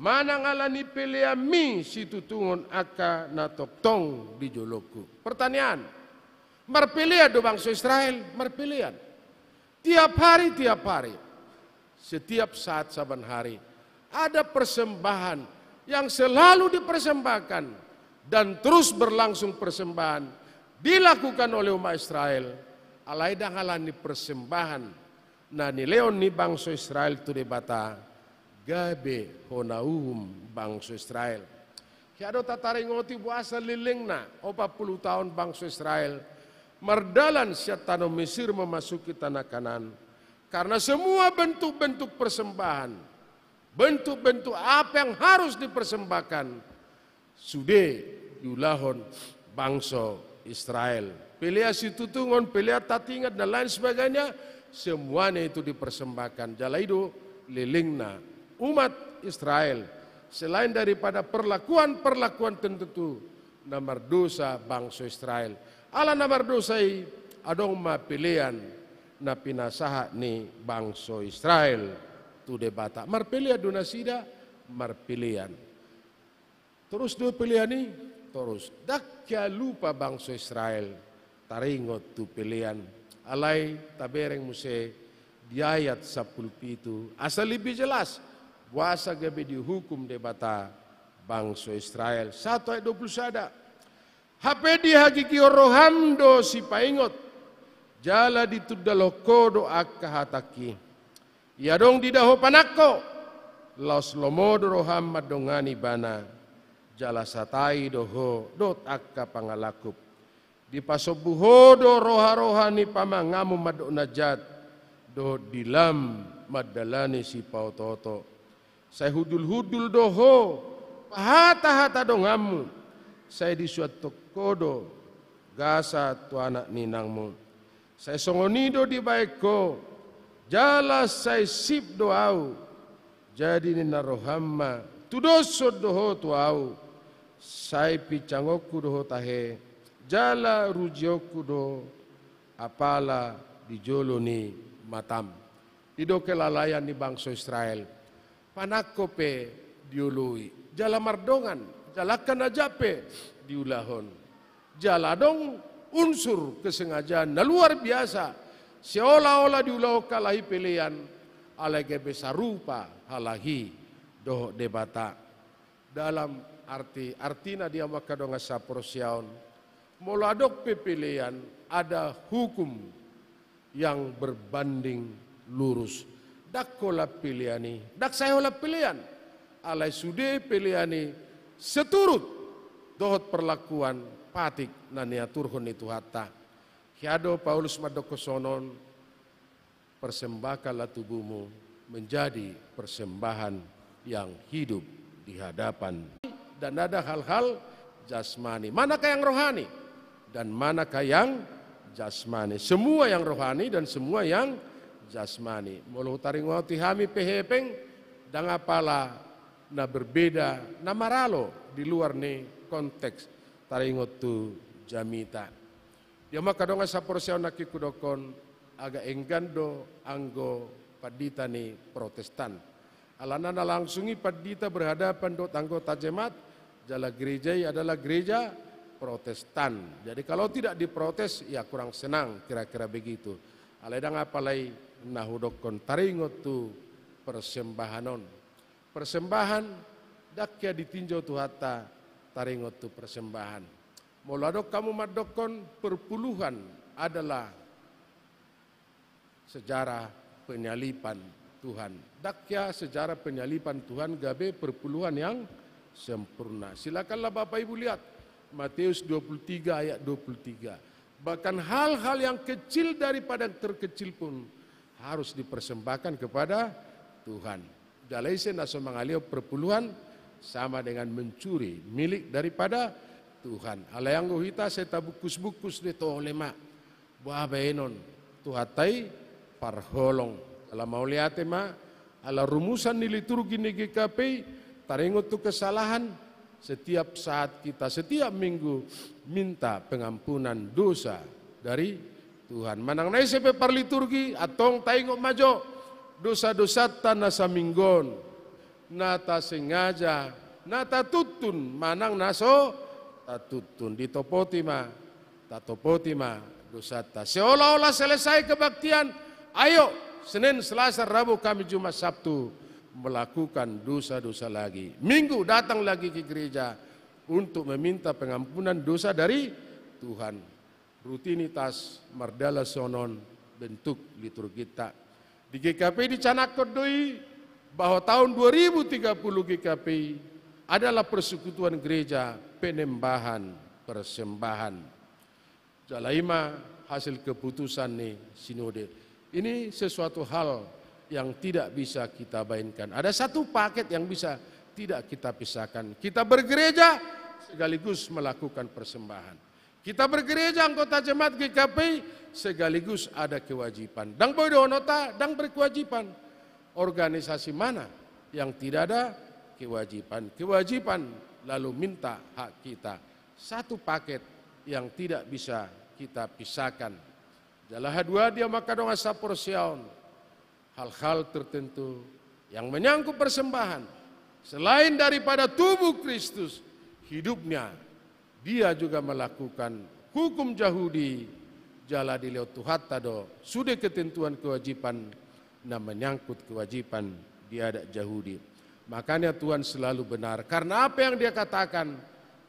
Manang ala ni pelea mi situtungon aka na toktong di joloku. Pertanyaan, marpelea do bangsa Israel, marpelean. Tiap hari, setiap saat saban hari ada persembahan yang selalu dipersembahkan. Dan terus berlangsung persembahan dilakukan oleh umat Israel. Alai dangalani persembahan na nileon ni bangsa Israel tu debata gabe honauhum bangsa Israel. Kiado tataringoti buasa liling na 40 tahun bangsa Israel mardalan siya tanah Mesir memasuki tanah Kanan. Karena semua bentuk-bentuk persembahan, bentuk-bentuk apa yang harus dipersembahkan sudah diulahon bangsa Israel. Pelea situtungon, pelea tatingat dan lain sebagainya, semuanya itu dipersembahkan. Jala itu lilingna umat Israel. Selain daripada perlakuan-perlakuan tertentu, namar dosa bangsa Israel. Ala namar dosai adong ma pilihan na pinasaha ni bangsa Israel tu debata. Marpilihan dunasida, marpilihan. Terus dua pilihan ni, terus. Dakya lupa bangsa Israel, taringot tu pilihan. Alay tabereng muse di ayat 10 itu. Asal lebih jelas, puasa gabe dihukum debata bangsa Israel. 1 ayat 20 sada. Hape di hakiki rohamdo si paingot. Jala ditudaloko doa kahataki. Ya dong didaho panako. Los lomodo roham madongani bana. Jala satai doho dot akka pangalakup. Di pasobuho do roha-roha ni pamangamu madok najat. Do dilam madalani si pautoto. Saya hudul-hudul doho. Pahata-hata dongamu. Saya disuatu kodo. Gasa tu anak ninangmu. Saya songonido di baikko, jala saya sip doau, jadi nina rohamma, tudoso doho tuau, saya picangoku doho tahe, jala rujioku do, apala dijoloni matam. Ido kelalayan di bangsa Israel, panakope diului, jala mardongan, jalakan ajape diulahon, jala dong, unsur kesengajaan na luar biasa seolah-olah diulau kalahi pilihan alage besar rupa halahi doh debata dalam artina dia makadonga saprosiaon moladok pepilihan ada hukum yang berbanding lurus dakola pilihani dak sayola pilihan alai sude pilihani seturut dohot perlakuan patik na niaturhon itu hatta. Hiado Paulus madoko sonon persembahkanlah tubuhmu menjadi persembahan yang hidup di hadapan. Dan ada hal-hal jasmani. Manakah yang rohani dan manakah yang jasmani? Semua yang rohani dan semua yang jasmani. Mulu taringwati hami pehepeng dan apalah na berbeda na maralo di luar nih konteks taringot tu jamita. Dia makadonga sa porsiaw nakikudokon aga enggando anggo padita ni Protestan. Alana na langsungi padita berhadapan dot anggota jemaat jala gereja adalah gereja Protestan. Jadi kalau tidak diprotes ya kurang senang kira-kira begitu. Aledang apalai nahudokon taringot tu persembahanon. Persembahan dakya ditinjau tu hatta taringot tu persembahan. Moladok kamu madokon perpuluhan adalah sejarah penyalipan Tuhan. Dakya sejarah penyalipan Tuhan gabe perpuluhan yang sempurna. Silakanlah Bapak Ibu lihat Matius 23 ayat 23. Bahkan hal-hal yang kecil daripada yang terkecil pun harus dipersembahkan kepada Tuhan. Jalaise naso mangalio perpuluhan sama dengan mencuri milik daripada Tuhan. Alayang gohita seta bukus-bukus de tolema buah benon tuhatai parholong. Ala mau lihat ma ala rumusan ni liturgi ni GKP taringot tu kesalahan setiap saat kita setiap minggu minta pengampunan dosa dari Tuhan. Manang nai sepe par liturgi atong taingok majo dosa-dosa tanah saminggon. Nata sengaja, nata tutun, manang naso, tatutun. Ditopotima, tatopotima, dosata. Seolah-olah selesai kebaktian, ayo Senin, Selasa, Rabu, Kamis, Jumat, Sabtu melakukan dosa-dosa lagi. Minggu datang lagi ke gereja untuk meminta pengampunan dosa dari Tuhan. Rutinitas mardala sonon bentuk liturgi kita. Di GKP dicanakkan doi bahwa tahun 2030 GKP adalah persekutuan gereja penembahan persembahan. Jalaima hasil keputusan nih sinode. Ini sesuatu hal yang tidak bisa kita bayangkan. Ada satu paket yang bisa tidak kita pisahkan. Kita bergereja sekaligus melakukan persembahan. Kita bergereja anggota jemaat GKP sekaligus ada kewajiban. Dang bodonota, dang berkewajiban. Organisasi mana yang tidak ada kewajiban? Kewajiban lalu minta hak kita. Satu paket yang tidak bisa kita pisahkan. Jalah dua dia maka dong asaporsiaon. Hal-hal tertentu yang menyangkut persembahan. Selain daripada tubuh Kristus, hidupnya dia juga melakukan hukum Yahudi. Jala di lewat Tuhan tado. Sudah ketentuan kewajiban nah menyangkut kewajiban dia ada Yahudi. Makanya Tuhan selalu benar. Karena apa yang dia katakan,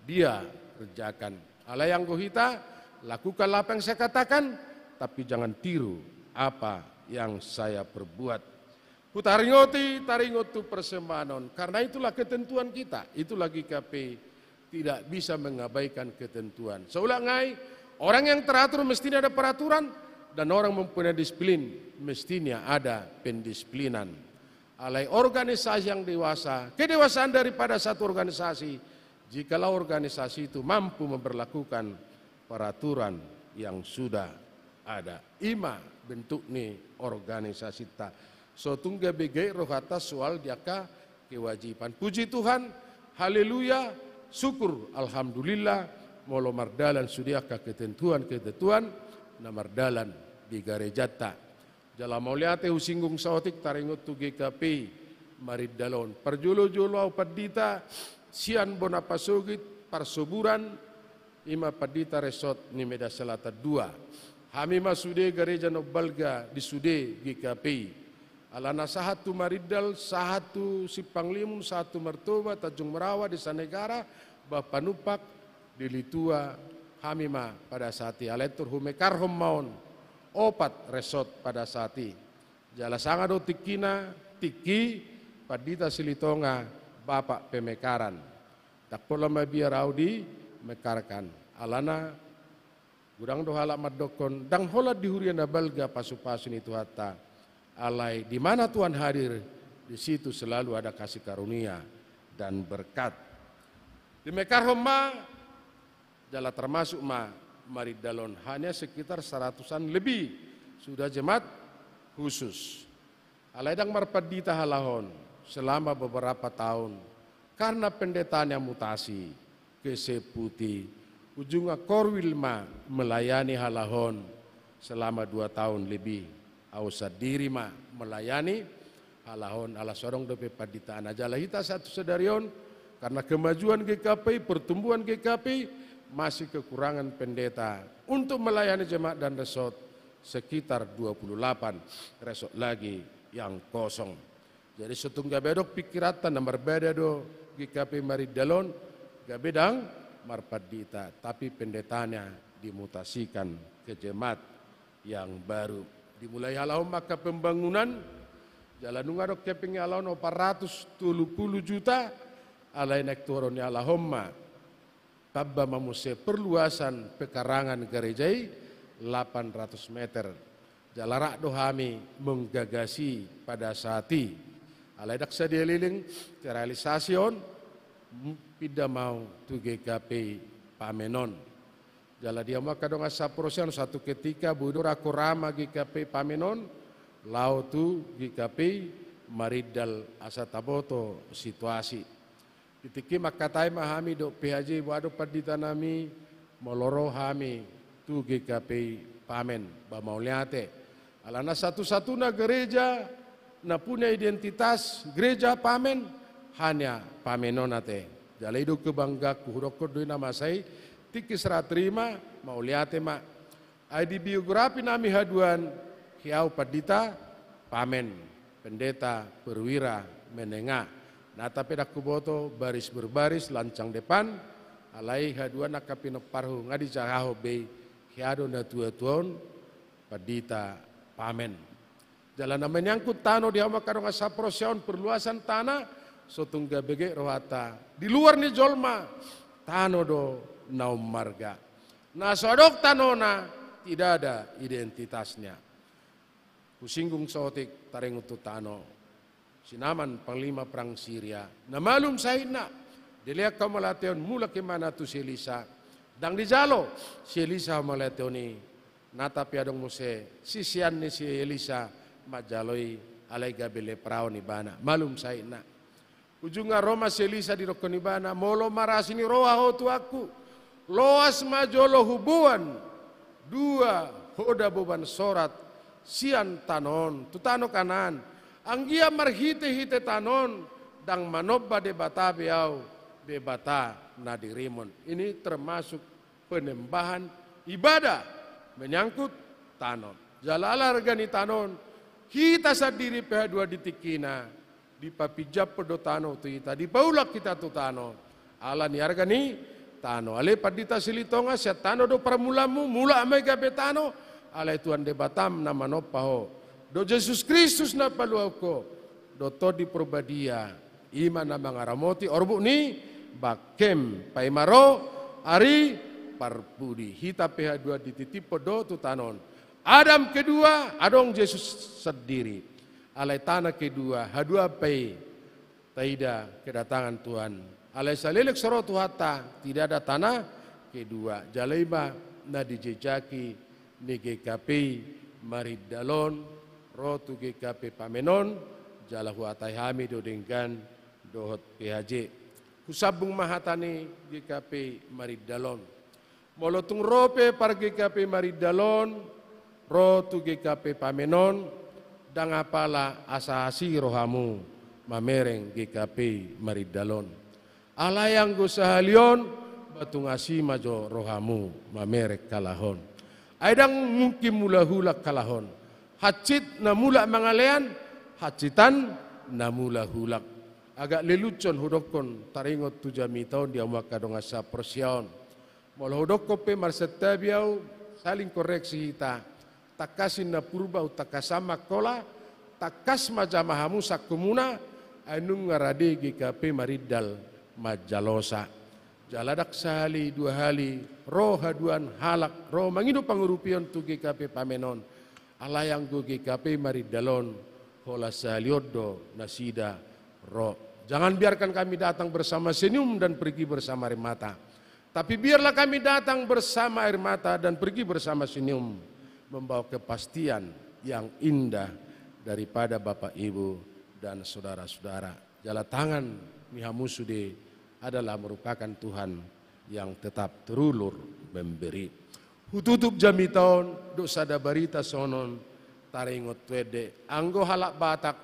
dia kerjakan. Allah yang gohita, lakukanlah apa yang saya katakan, tapi jangan tiru apa yang saya perbuat. Putaringoti, taringotu persembahan. Karena itulah ketentuan kita. Itulah GKP tidak bisa mengabaikan ketentuan. Seulangai, orang yang teratur mestinya ada peraturan, dan orang mempunyai disiplin mestinya ada pendisiplinan. Alai organisasi yang dewasa, kedewasaan daripada satu organisasi, jikalau organisasi itu mampu memperlakukan peraturan yang sudah ada. Ima bentuk nih organisasi ta. So tungga begai rohata soal diaka kewajiban. Puji Tuhan, haleluya, syukur, alhamdulillah, molo mardalan sudiaka ketentuan namardalan di garejata. Jala mauliate usinggung saotik taringot tu GKP maridalon. Perjulo-julo padita sian bona pasugit parsoburan ima padita resort ni Medan Selatan 2. Hami masude gereja nobalga di sude GKP. Alana sahatu maridal, sahatu Sipanglimun, satu Mertoba, Tanjung Merawa di Sanegara, Bapanupak di Litua, Hamima pada saat aletur humekar maun opat resort pada saat jala sangado tikina tiki padita silitonga bapak pemekaran tak pola biar audi mekarkan alana gudang dohala madokon dang hola dihuriana balga pasu-pasu itu hatta alai di mana Tuhan hadir di situ selalu ada kasih karunia dan berkat di mekar homa jala termasuk maridalon hanya sekitar 100-an lebih sudah jemaat khusus. Alaidang marpadita halahon selama beberapa tahun karena pendetaan yang mutasi ke seputi ujungnya korwilma melayani halahon selama 2 tahun lebih. Ausa diri melayani halahon ala sorong dope paditaan ajala hita satu sedarion karena kemajuan GKP, pertumbuhan GKP masih kekurangan pendeta untuk melayani jemaat dan resort sekitar 28 resort lagi yang kosong. Jadi setunggal bedok pikiratan nomor beda do GKP maridalon gabedang marpadita tapi pendetanya dimutasikan ke jemaat yang baru. Dimulai halahom maka pembangunan jalan nungadok keping halahom 470 juta alai naik turun halahomma Tabba mamuse perluasan pekarangan gerejai 800 meter. Jalarak dohami menggagasi pada saati. Alaidak sadia liling realisasion pida mau tu GKP Pamenon. Jala dia maka dong asa proses satu ketika budur aku rama GKP Pamenon lau tu GKP maridal asa taboto situasi. Ditiki makatai mahami do PHJ wado padita nami moloro hami tu GKP Pamen bamauliate alana satu-satunya gereja na punya identitas gereja Pamen hanya Pamenonate jalai do kebangga kuhurokor do nama saya tiki serah terima mauliate mak ID biografi nami haduan hiau padita Pamen pendeta perwira menengah. Nah tapi dak kuboto baris berbaris lancang depan alai haduan nakapino parhu ngadi cahaho be hiado na tua tuon padita Pamen. Jalan menyangkut tano di hama kadong asa prosion perluasan tanah sotungga bege rohata. Di luar ni jolma tano do naum marga. Nah sodok tanona tidak ada identitasnya. Kusinggung sotik taring utu tano. Sinaman panglima perang Syria. Nah malum saina. Dilihat kau malation mula kemana tu si Elisa. Dang di jalo si Elisa malation ni. Nata piadong muse sisian ni si Elisa majaloi alai gabele prao ni bana. Malum saina. Ujunga Roma si Elisa di rokon ni bana. Molo marasi ni roa ho tu aku. Loas majolo hubuan. Dua hoda beban sorat. Sian tanon. Tutano kanan. Anggia marhite-hite tanon. Dang manobba de bata beau. Bebata nadirimon. Ini termasuk penembahan ibadah menyangkut tanon. Jalala regani tanon. Kita sadiri PH2 ditikina. Di papijap pedo tano tu kita. Di paulak kita tu tano. Ala ni argani tano. Ale padita silitonga siat tano do pramulamu. Mula mega betano. Ala tuan de batam nama nopaho. Do Yesus Kristus na paluako. Do to di probadia. Ima na mga ramoti. Orbu ni bakem paimaro ari parpudi. Hita PH2 dititipo do tu tanon. Adam kedua, adong Yesus sendiri. Alai tanah kedua, hadua pei. Taida kedatangan Tuhan. Alai salilek soro Tuhata, tidak ada tanah kedua. Jalaiba na dijejaki ni GKP maridalon, rotu GKP pamenon, jalahu atai hami do denggan dohot PHJ. Kusabung mahatani GKP maridalon. Molotung rope par GKP maridalon, rotu GKP pamenon, dang apala asasi rohamu mamereng GKP maridalon. Alayang gusahalion batu ngasi majo rohamu mamerek kalahon. Aidang mungkin mula hulak kalahon. Hacit na mula mangalean, hacitan na mula hulak. Agak lelucon hudokon taringot 7 tahun dia makadong asa prosyon. Molo hudokko pe marsetabiau saling koreksi hita. Takasin na purba utakasama kola, takas majamahamu sakumuna, anung ngarade GKP maridal majalosa. Jaladak sehali 2 hari, roh haduan halak, roh mangidu pangurupion tu GKP pamenon. Alayang go GKP maridalon, hola saliodo nasida roh. Jangan biarkan kami datang bersama senyum dan pergi bersama air mata. Tapi biarlah kami datang bersama air mata dan pergi bersama senyum. Membawa kepastian yang indah daripada Bapak Ibu dan saudara-saudara. Jala tangan mihamusude adalah merupakan Tuhan yang tetap terulur memberi. Hututup jami tahun dosa da barita sonon taringot twede anggo halak batak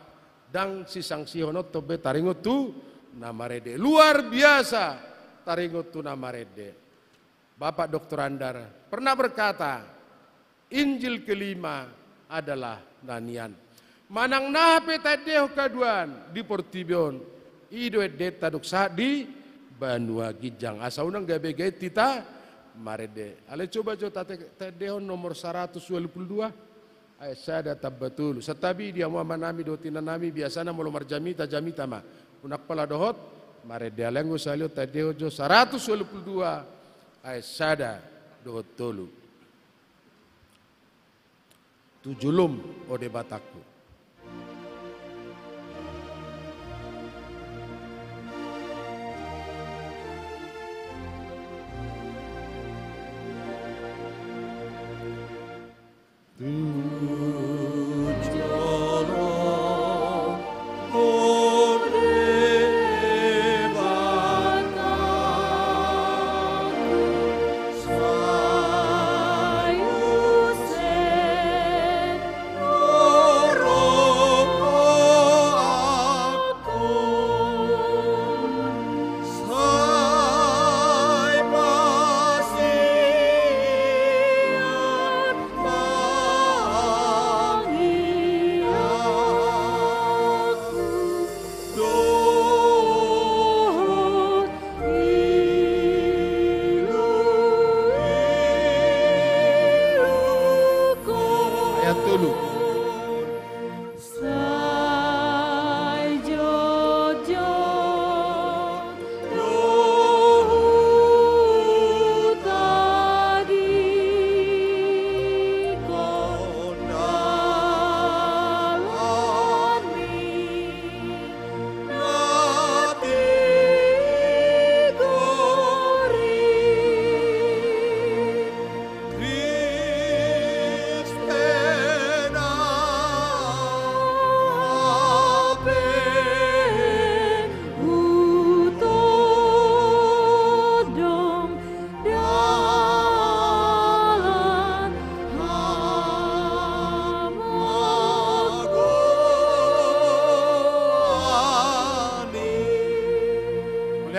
dang sisang sihonot tobe taringot tu namarede luar biasa taringot tu namarede. Bapak Dr. Andar pernah berkata, Injil kelima adalah nanian. Manang nape tadeho kaduan di Portibion. Ido deta duksa di Banua Gijang. Asa unang gabe-gabe tita marede. Ale coba tadeho nomor 122. Ay sada tabbatul. Setabi dia mau manami do tinanami biasana molomar jamita ma. Unak pala dohot marede alenggo salio tadeho jo 122. Ay sada dohot tolu. Tujulum ode bataku.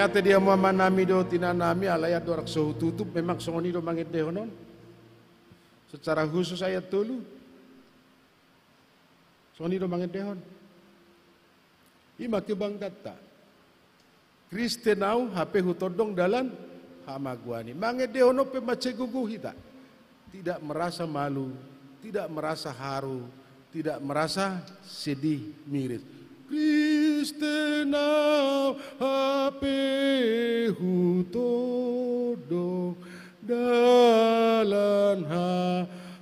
ate dia mama nami do tina nami alayat dorak sohu tutup memang songoni do mangit dehonon. Secara khusus ayat tulu. Songoni do mangit dehon. Ima kebang kata. Kristenau hape hutodong dalan hamaguani. Mangit dehono pe mace gugu hita. Tidak merasa malu, tidak merasa haru, tidak merasa sedih miris. Kristenau hape hutodong dalan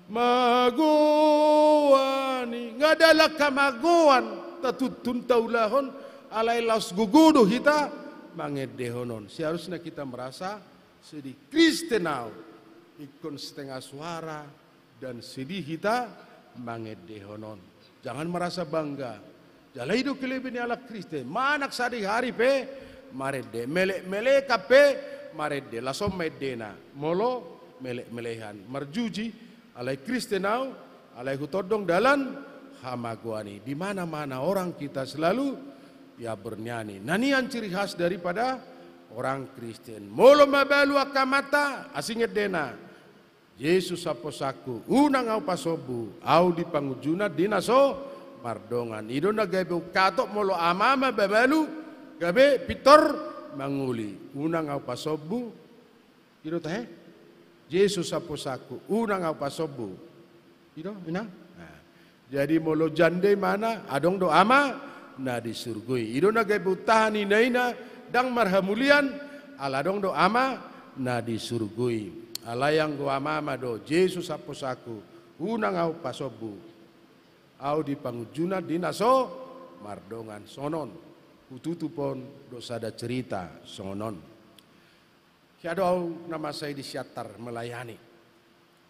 hamaguani. Ngadalah kamaguan tatutun taulahon alai laus gugudu hita mangedehonon. Seharusnya kita merasa sedih. Kristenau ikon setengah suara dan sedih kita mangedehonon. Jangan merasa bangga. Jala hidup kelebih ala Kristen. Manak sadi hari pe marede melek kape marede lasom medena molo melehan marjuji alai Kristenau alai hutodong dalan hamaguani. Di mana-mana orang kita selalu ya bernyanyi. Nanian ciri khas daripada orang Kristen. Molo mabalu akamata asinget dena. Yesus aposaku unang au pasobu au di pangujuna dinaso mardongan. Ido na gabe katok molo amama babalu gabe pitor manguli. Unang au pasobu. Ido tahe. Yesus aposaku unang au pasobu. Ido ina. Jadi molo jande mana adong do ama na disurgui. Ido na gabe utahan inaina dang marhamulian ala dong do ama na disurgui. Alayang do ama do Yesus aposaku unang au pasobu. Au di pangujuna dinaso mardongan sonon ututupon dosa ada cerita sonon. Kiado nama saya disiatar melayani.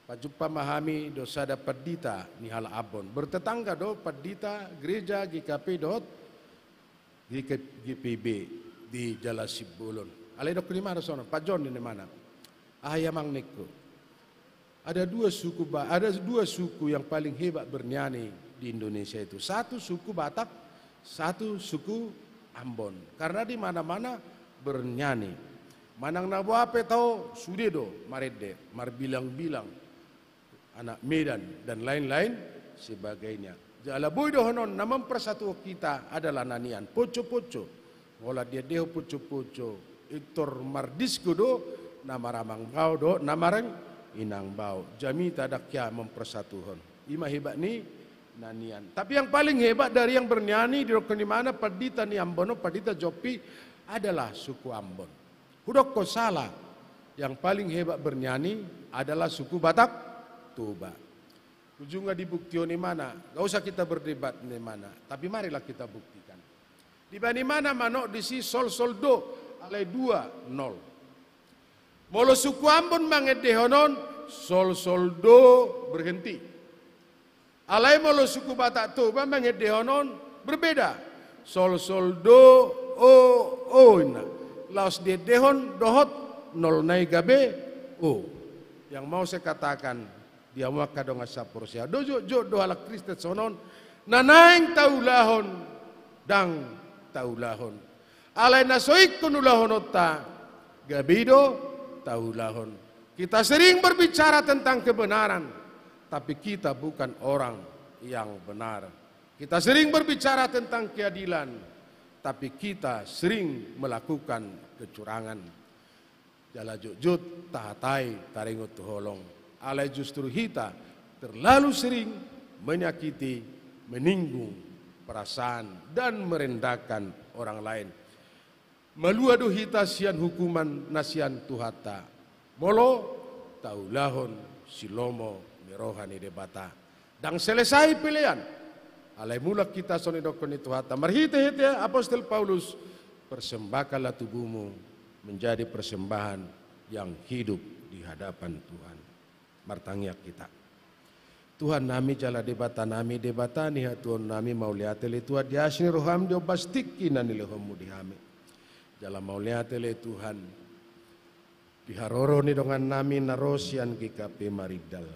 Pajupa mahami dosa ada padita ni hal abon. Bertetangga do padita gereja GKP dot GPB di Jala Sibulon. Alai dok ni mana sonon? Pak John ni mana? Ayamang neko. Ada dua suku yang paling hebat bernyanyi di Indonesia itu. Satu suku Batak, satu suku Ambon. Karena di mana-mana bernyanyi. Manang nabo ape tau sudedo marede, marbilang-bilang anak Medan dan lain-lain sebagainya. Jala boy dohonon nama persatu kita adalah nanian poco-poco. Ngola dia deho poco-poco. Iktor mardisku do nama ramang bau do namareng inang bau. Jami tadak ya mempersatuhon. Ima hebat ni nanian. Tapi yang paling hebat dari yang bernyanyi di mana padita ni Ambono, padita Jopi adalah suku Ambon. Hudok ko salah. Yang paling hebat bernyanyi adalah suku Batak Toba. Ujungnya dibuktikan di mana? Gak usah kita berdebat di mana. Tapi marilah kita buktikan. Di mana manok di si sol do alai 2-0. Molo suku Ambon mangedehonon sol do berhenti. Alai molo suku Batak Toba mangedehonon berbeda. Sol do ina. Laos de dehon dohot nol nai gabe Yang mau saya katakan dia mau kadong asapur sia dojo do ala Kristen sonon nanaing taulahon dang taulahon. Alai nasoik kunulahon otta gabido taulahon. Kita sering berbicara tentang kebenaran, tapi kita bukan orang yang benar. Kita sering berbicara tentang keadilan, tapi kita sering melakukan kecurangan. Jala jujut tahatai taringut tuholong. Alai justru kita terlalu sering menyakiti, meninggung perasaan dan merendahkan orang lain. Maluadu hita sian hukuman nasian tuhata. Molo taulahon silomo mirohani debata. Dan selesai pilihan. Alai mulak kita sonidokon itu hata. Marhite-hite Apostol Paulus. Persembahkanlah tubuhmu menjadi persembahan yang hidup di hadapan Tuhan. Martangyak kita. Tuhan nami jala debata nami debata ni Tuhan nami mau lihatele Tuhan diasni roham dio pastiki nani lehomu dihame. Jala mau lihatele Tuhan diharoro ni dengan nami narosian GKP Maridal.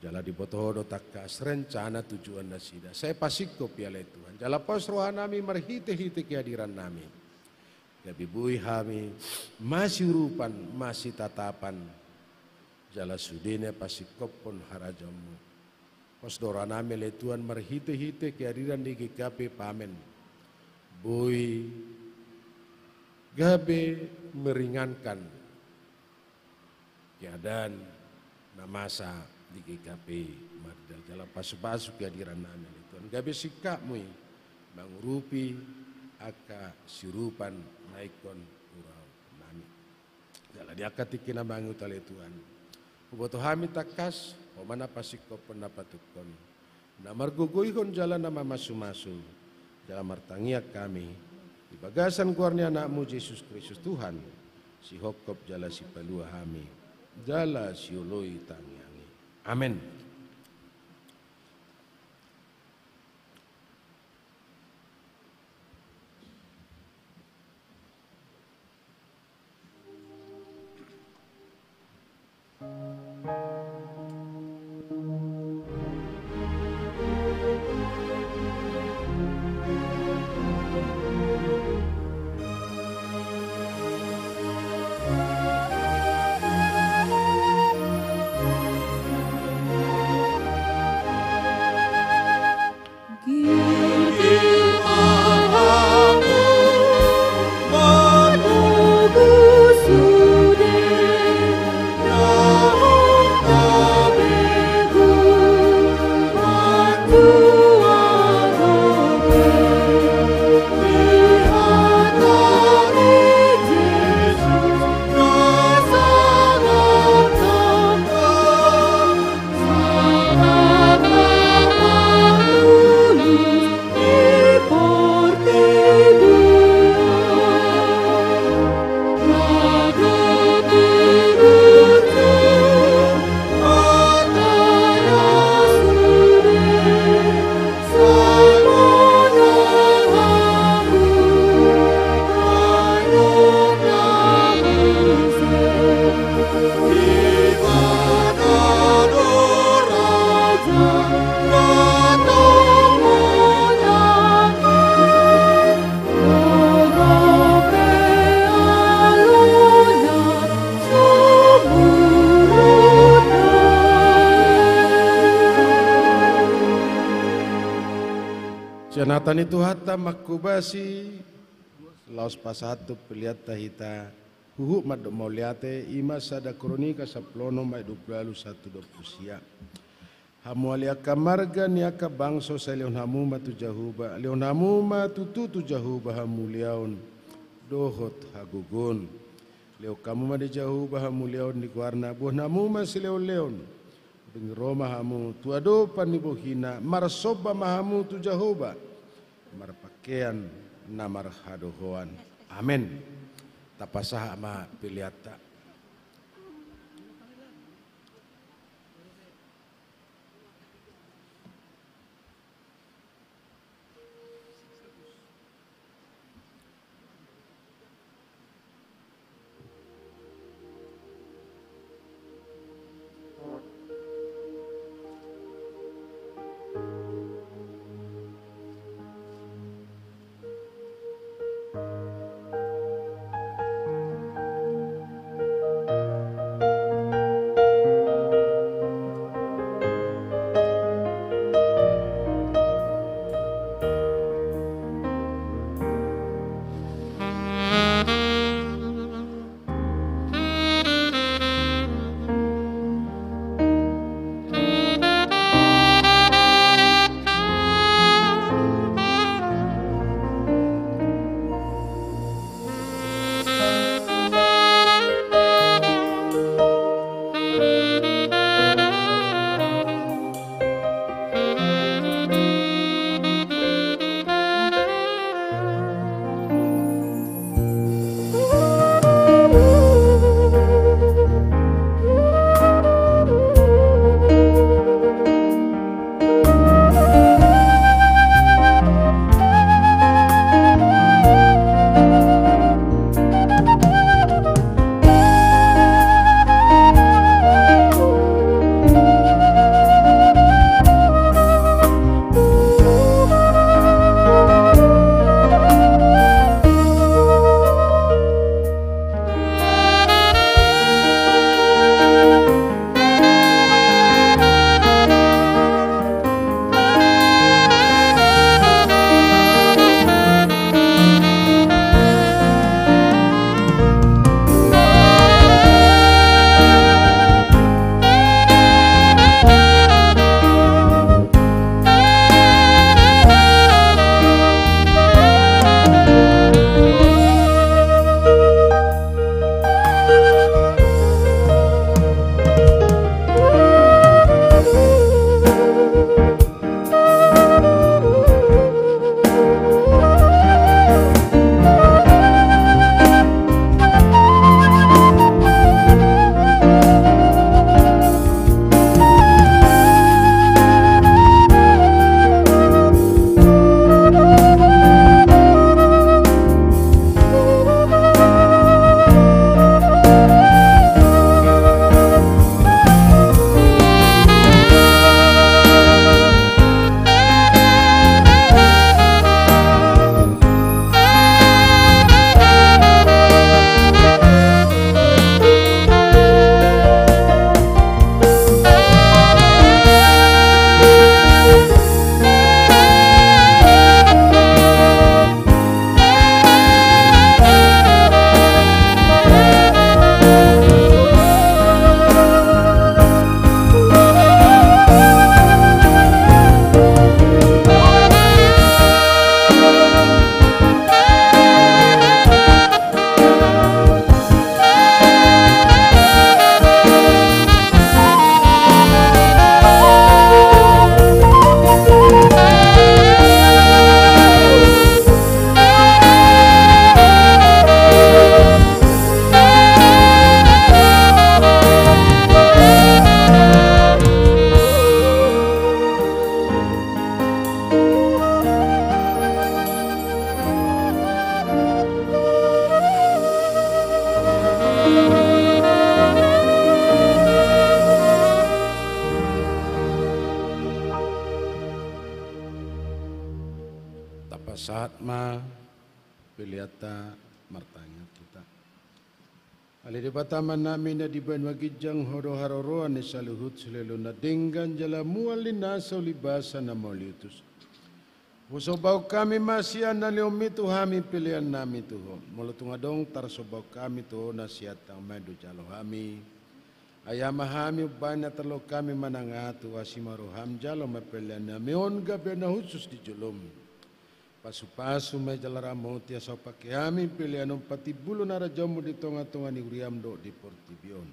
Jala dibotohodo takkas rencana tujuan nasida. Saya pasiko piala Tuhan. Jala pos roha nami marhite-hite kehadiran nami. gabi bui hami masih rupan masih tatapan jala sudene pasikopon harajamu pos doraname le Tuhan marhite-hite kehadiran di GKP pamen bui gabe meringankan keadaan namasa di GKP mardal jala pasu-pasu kehadiran name le Tuhan gabe sikapmu mangurupi aka sirupan naikon urau nami jala diakati kina bangu tale Tuhan uboto hami takas o mana pasikopon napatukon na marguguihon jala nama masu-masu jala martangia kami di bagasan kuarnya anakmu Yesus Kristus Tuhan si hokop jala si palua hami jala si uloi tangiangi amin. Janatan itu hatta makubasi laos pasatu peliat tahita huhu madu mauliate ima sada kronika saplono mai 21:20 hamualia kamarga niaka bangso sa leon hamuma tu jahuba leon hamuma tu jahuba hamuliaon dohot hagugun leo kamuma di jahuba hamuliaon di warna buah namuma si leon dengan Roma hamu tuado panibohina marsoba mahamu tu jahuba marpakaian namar hadohoan amin tapasah ama piliata Saatma Piliata Martanya kita. Ali di bataman namin na di banwagijang horo-haroroan ni saluhut silelo na dinggan jala mualina sa ulibasan na mauliutus. Musobaw kami masya na liumito hami pilihan nami tuho. Mulutungadong tarsobaw kami tuho na siyatang madu jalo hami. Ayamahami ubay na talo kami manangatu asimaruham jalo mapilihan nami. On gabi na husus di julum. Pasu-pasu may jalaramoti asaw pakiami pilihan ng patibulo na radyo mo dito nga tunga ni Uriam do di Portibion.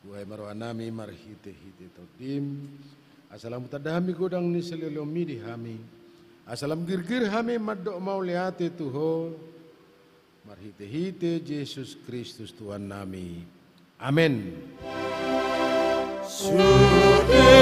Buhay maruan nami marhite-hite to dim. Asalam tadami godang ni selilomi di hami. Asalam girgir hami maddo mauliate tuho. Marhite-hite Jesus Kristus Tuhan nami. Amin. Sudemu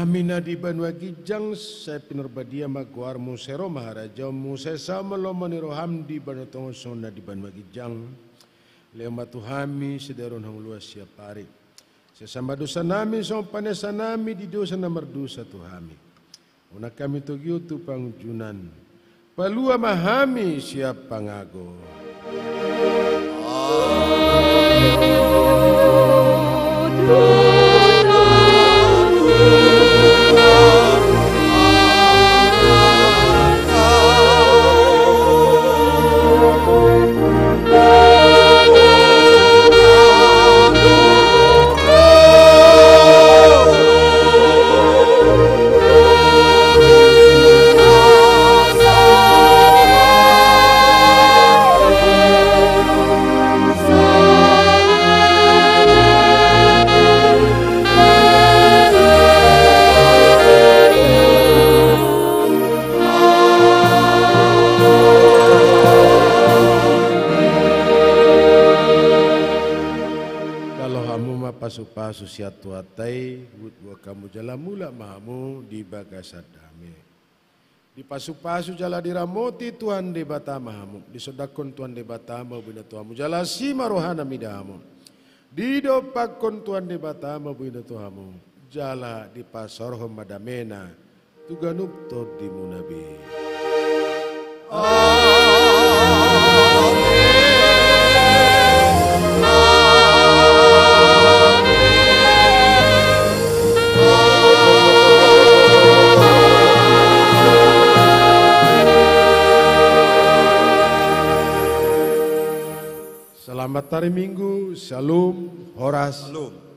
Mina di banwagijang sa pinurbadia magwar mo sero maharajaw mo sa sama lomo ni roham di banotong sona di banwagijang leo matuhami sederon hang luas siya pari sesama dosa nami so panesa nami di dosa na mardusa tuhami una kami tugyo tu pangujunan palua mahami siya pangago. Pasu-pasu siatu atai, buat kamu jala mula mahamu di bagasadame. Di pasu-pasu jala diramoti Tuhan di bata mahamu, di sodakon Tuhan di bata mau bina Tuhamu jala si marohana midamu. Di dopakon Tuhan di bata mau bina Tuhamu jala di pasorhom madamena tuganup to di munabi. Selamat hari Minggu, Shalom, Horas. Shalom.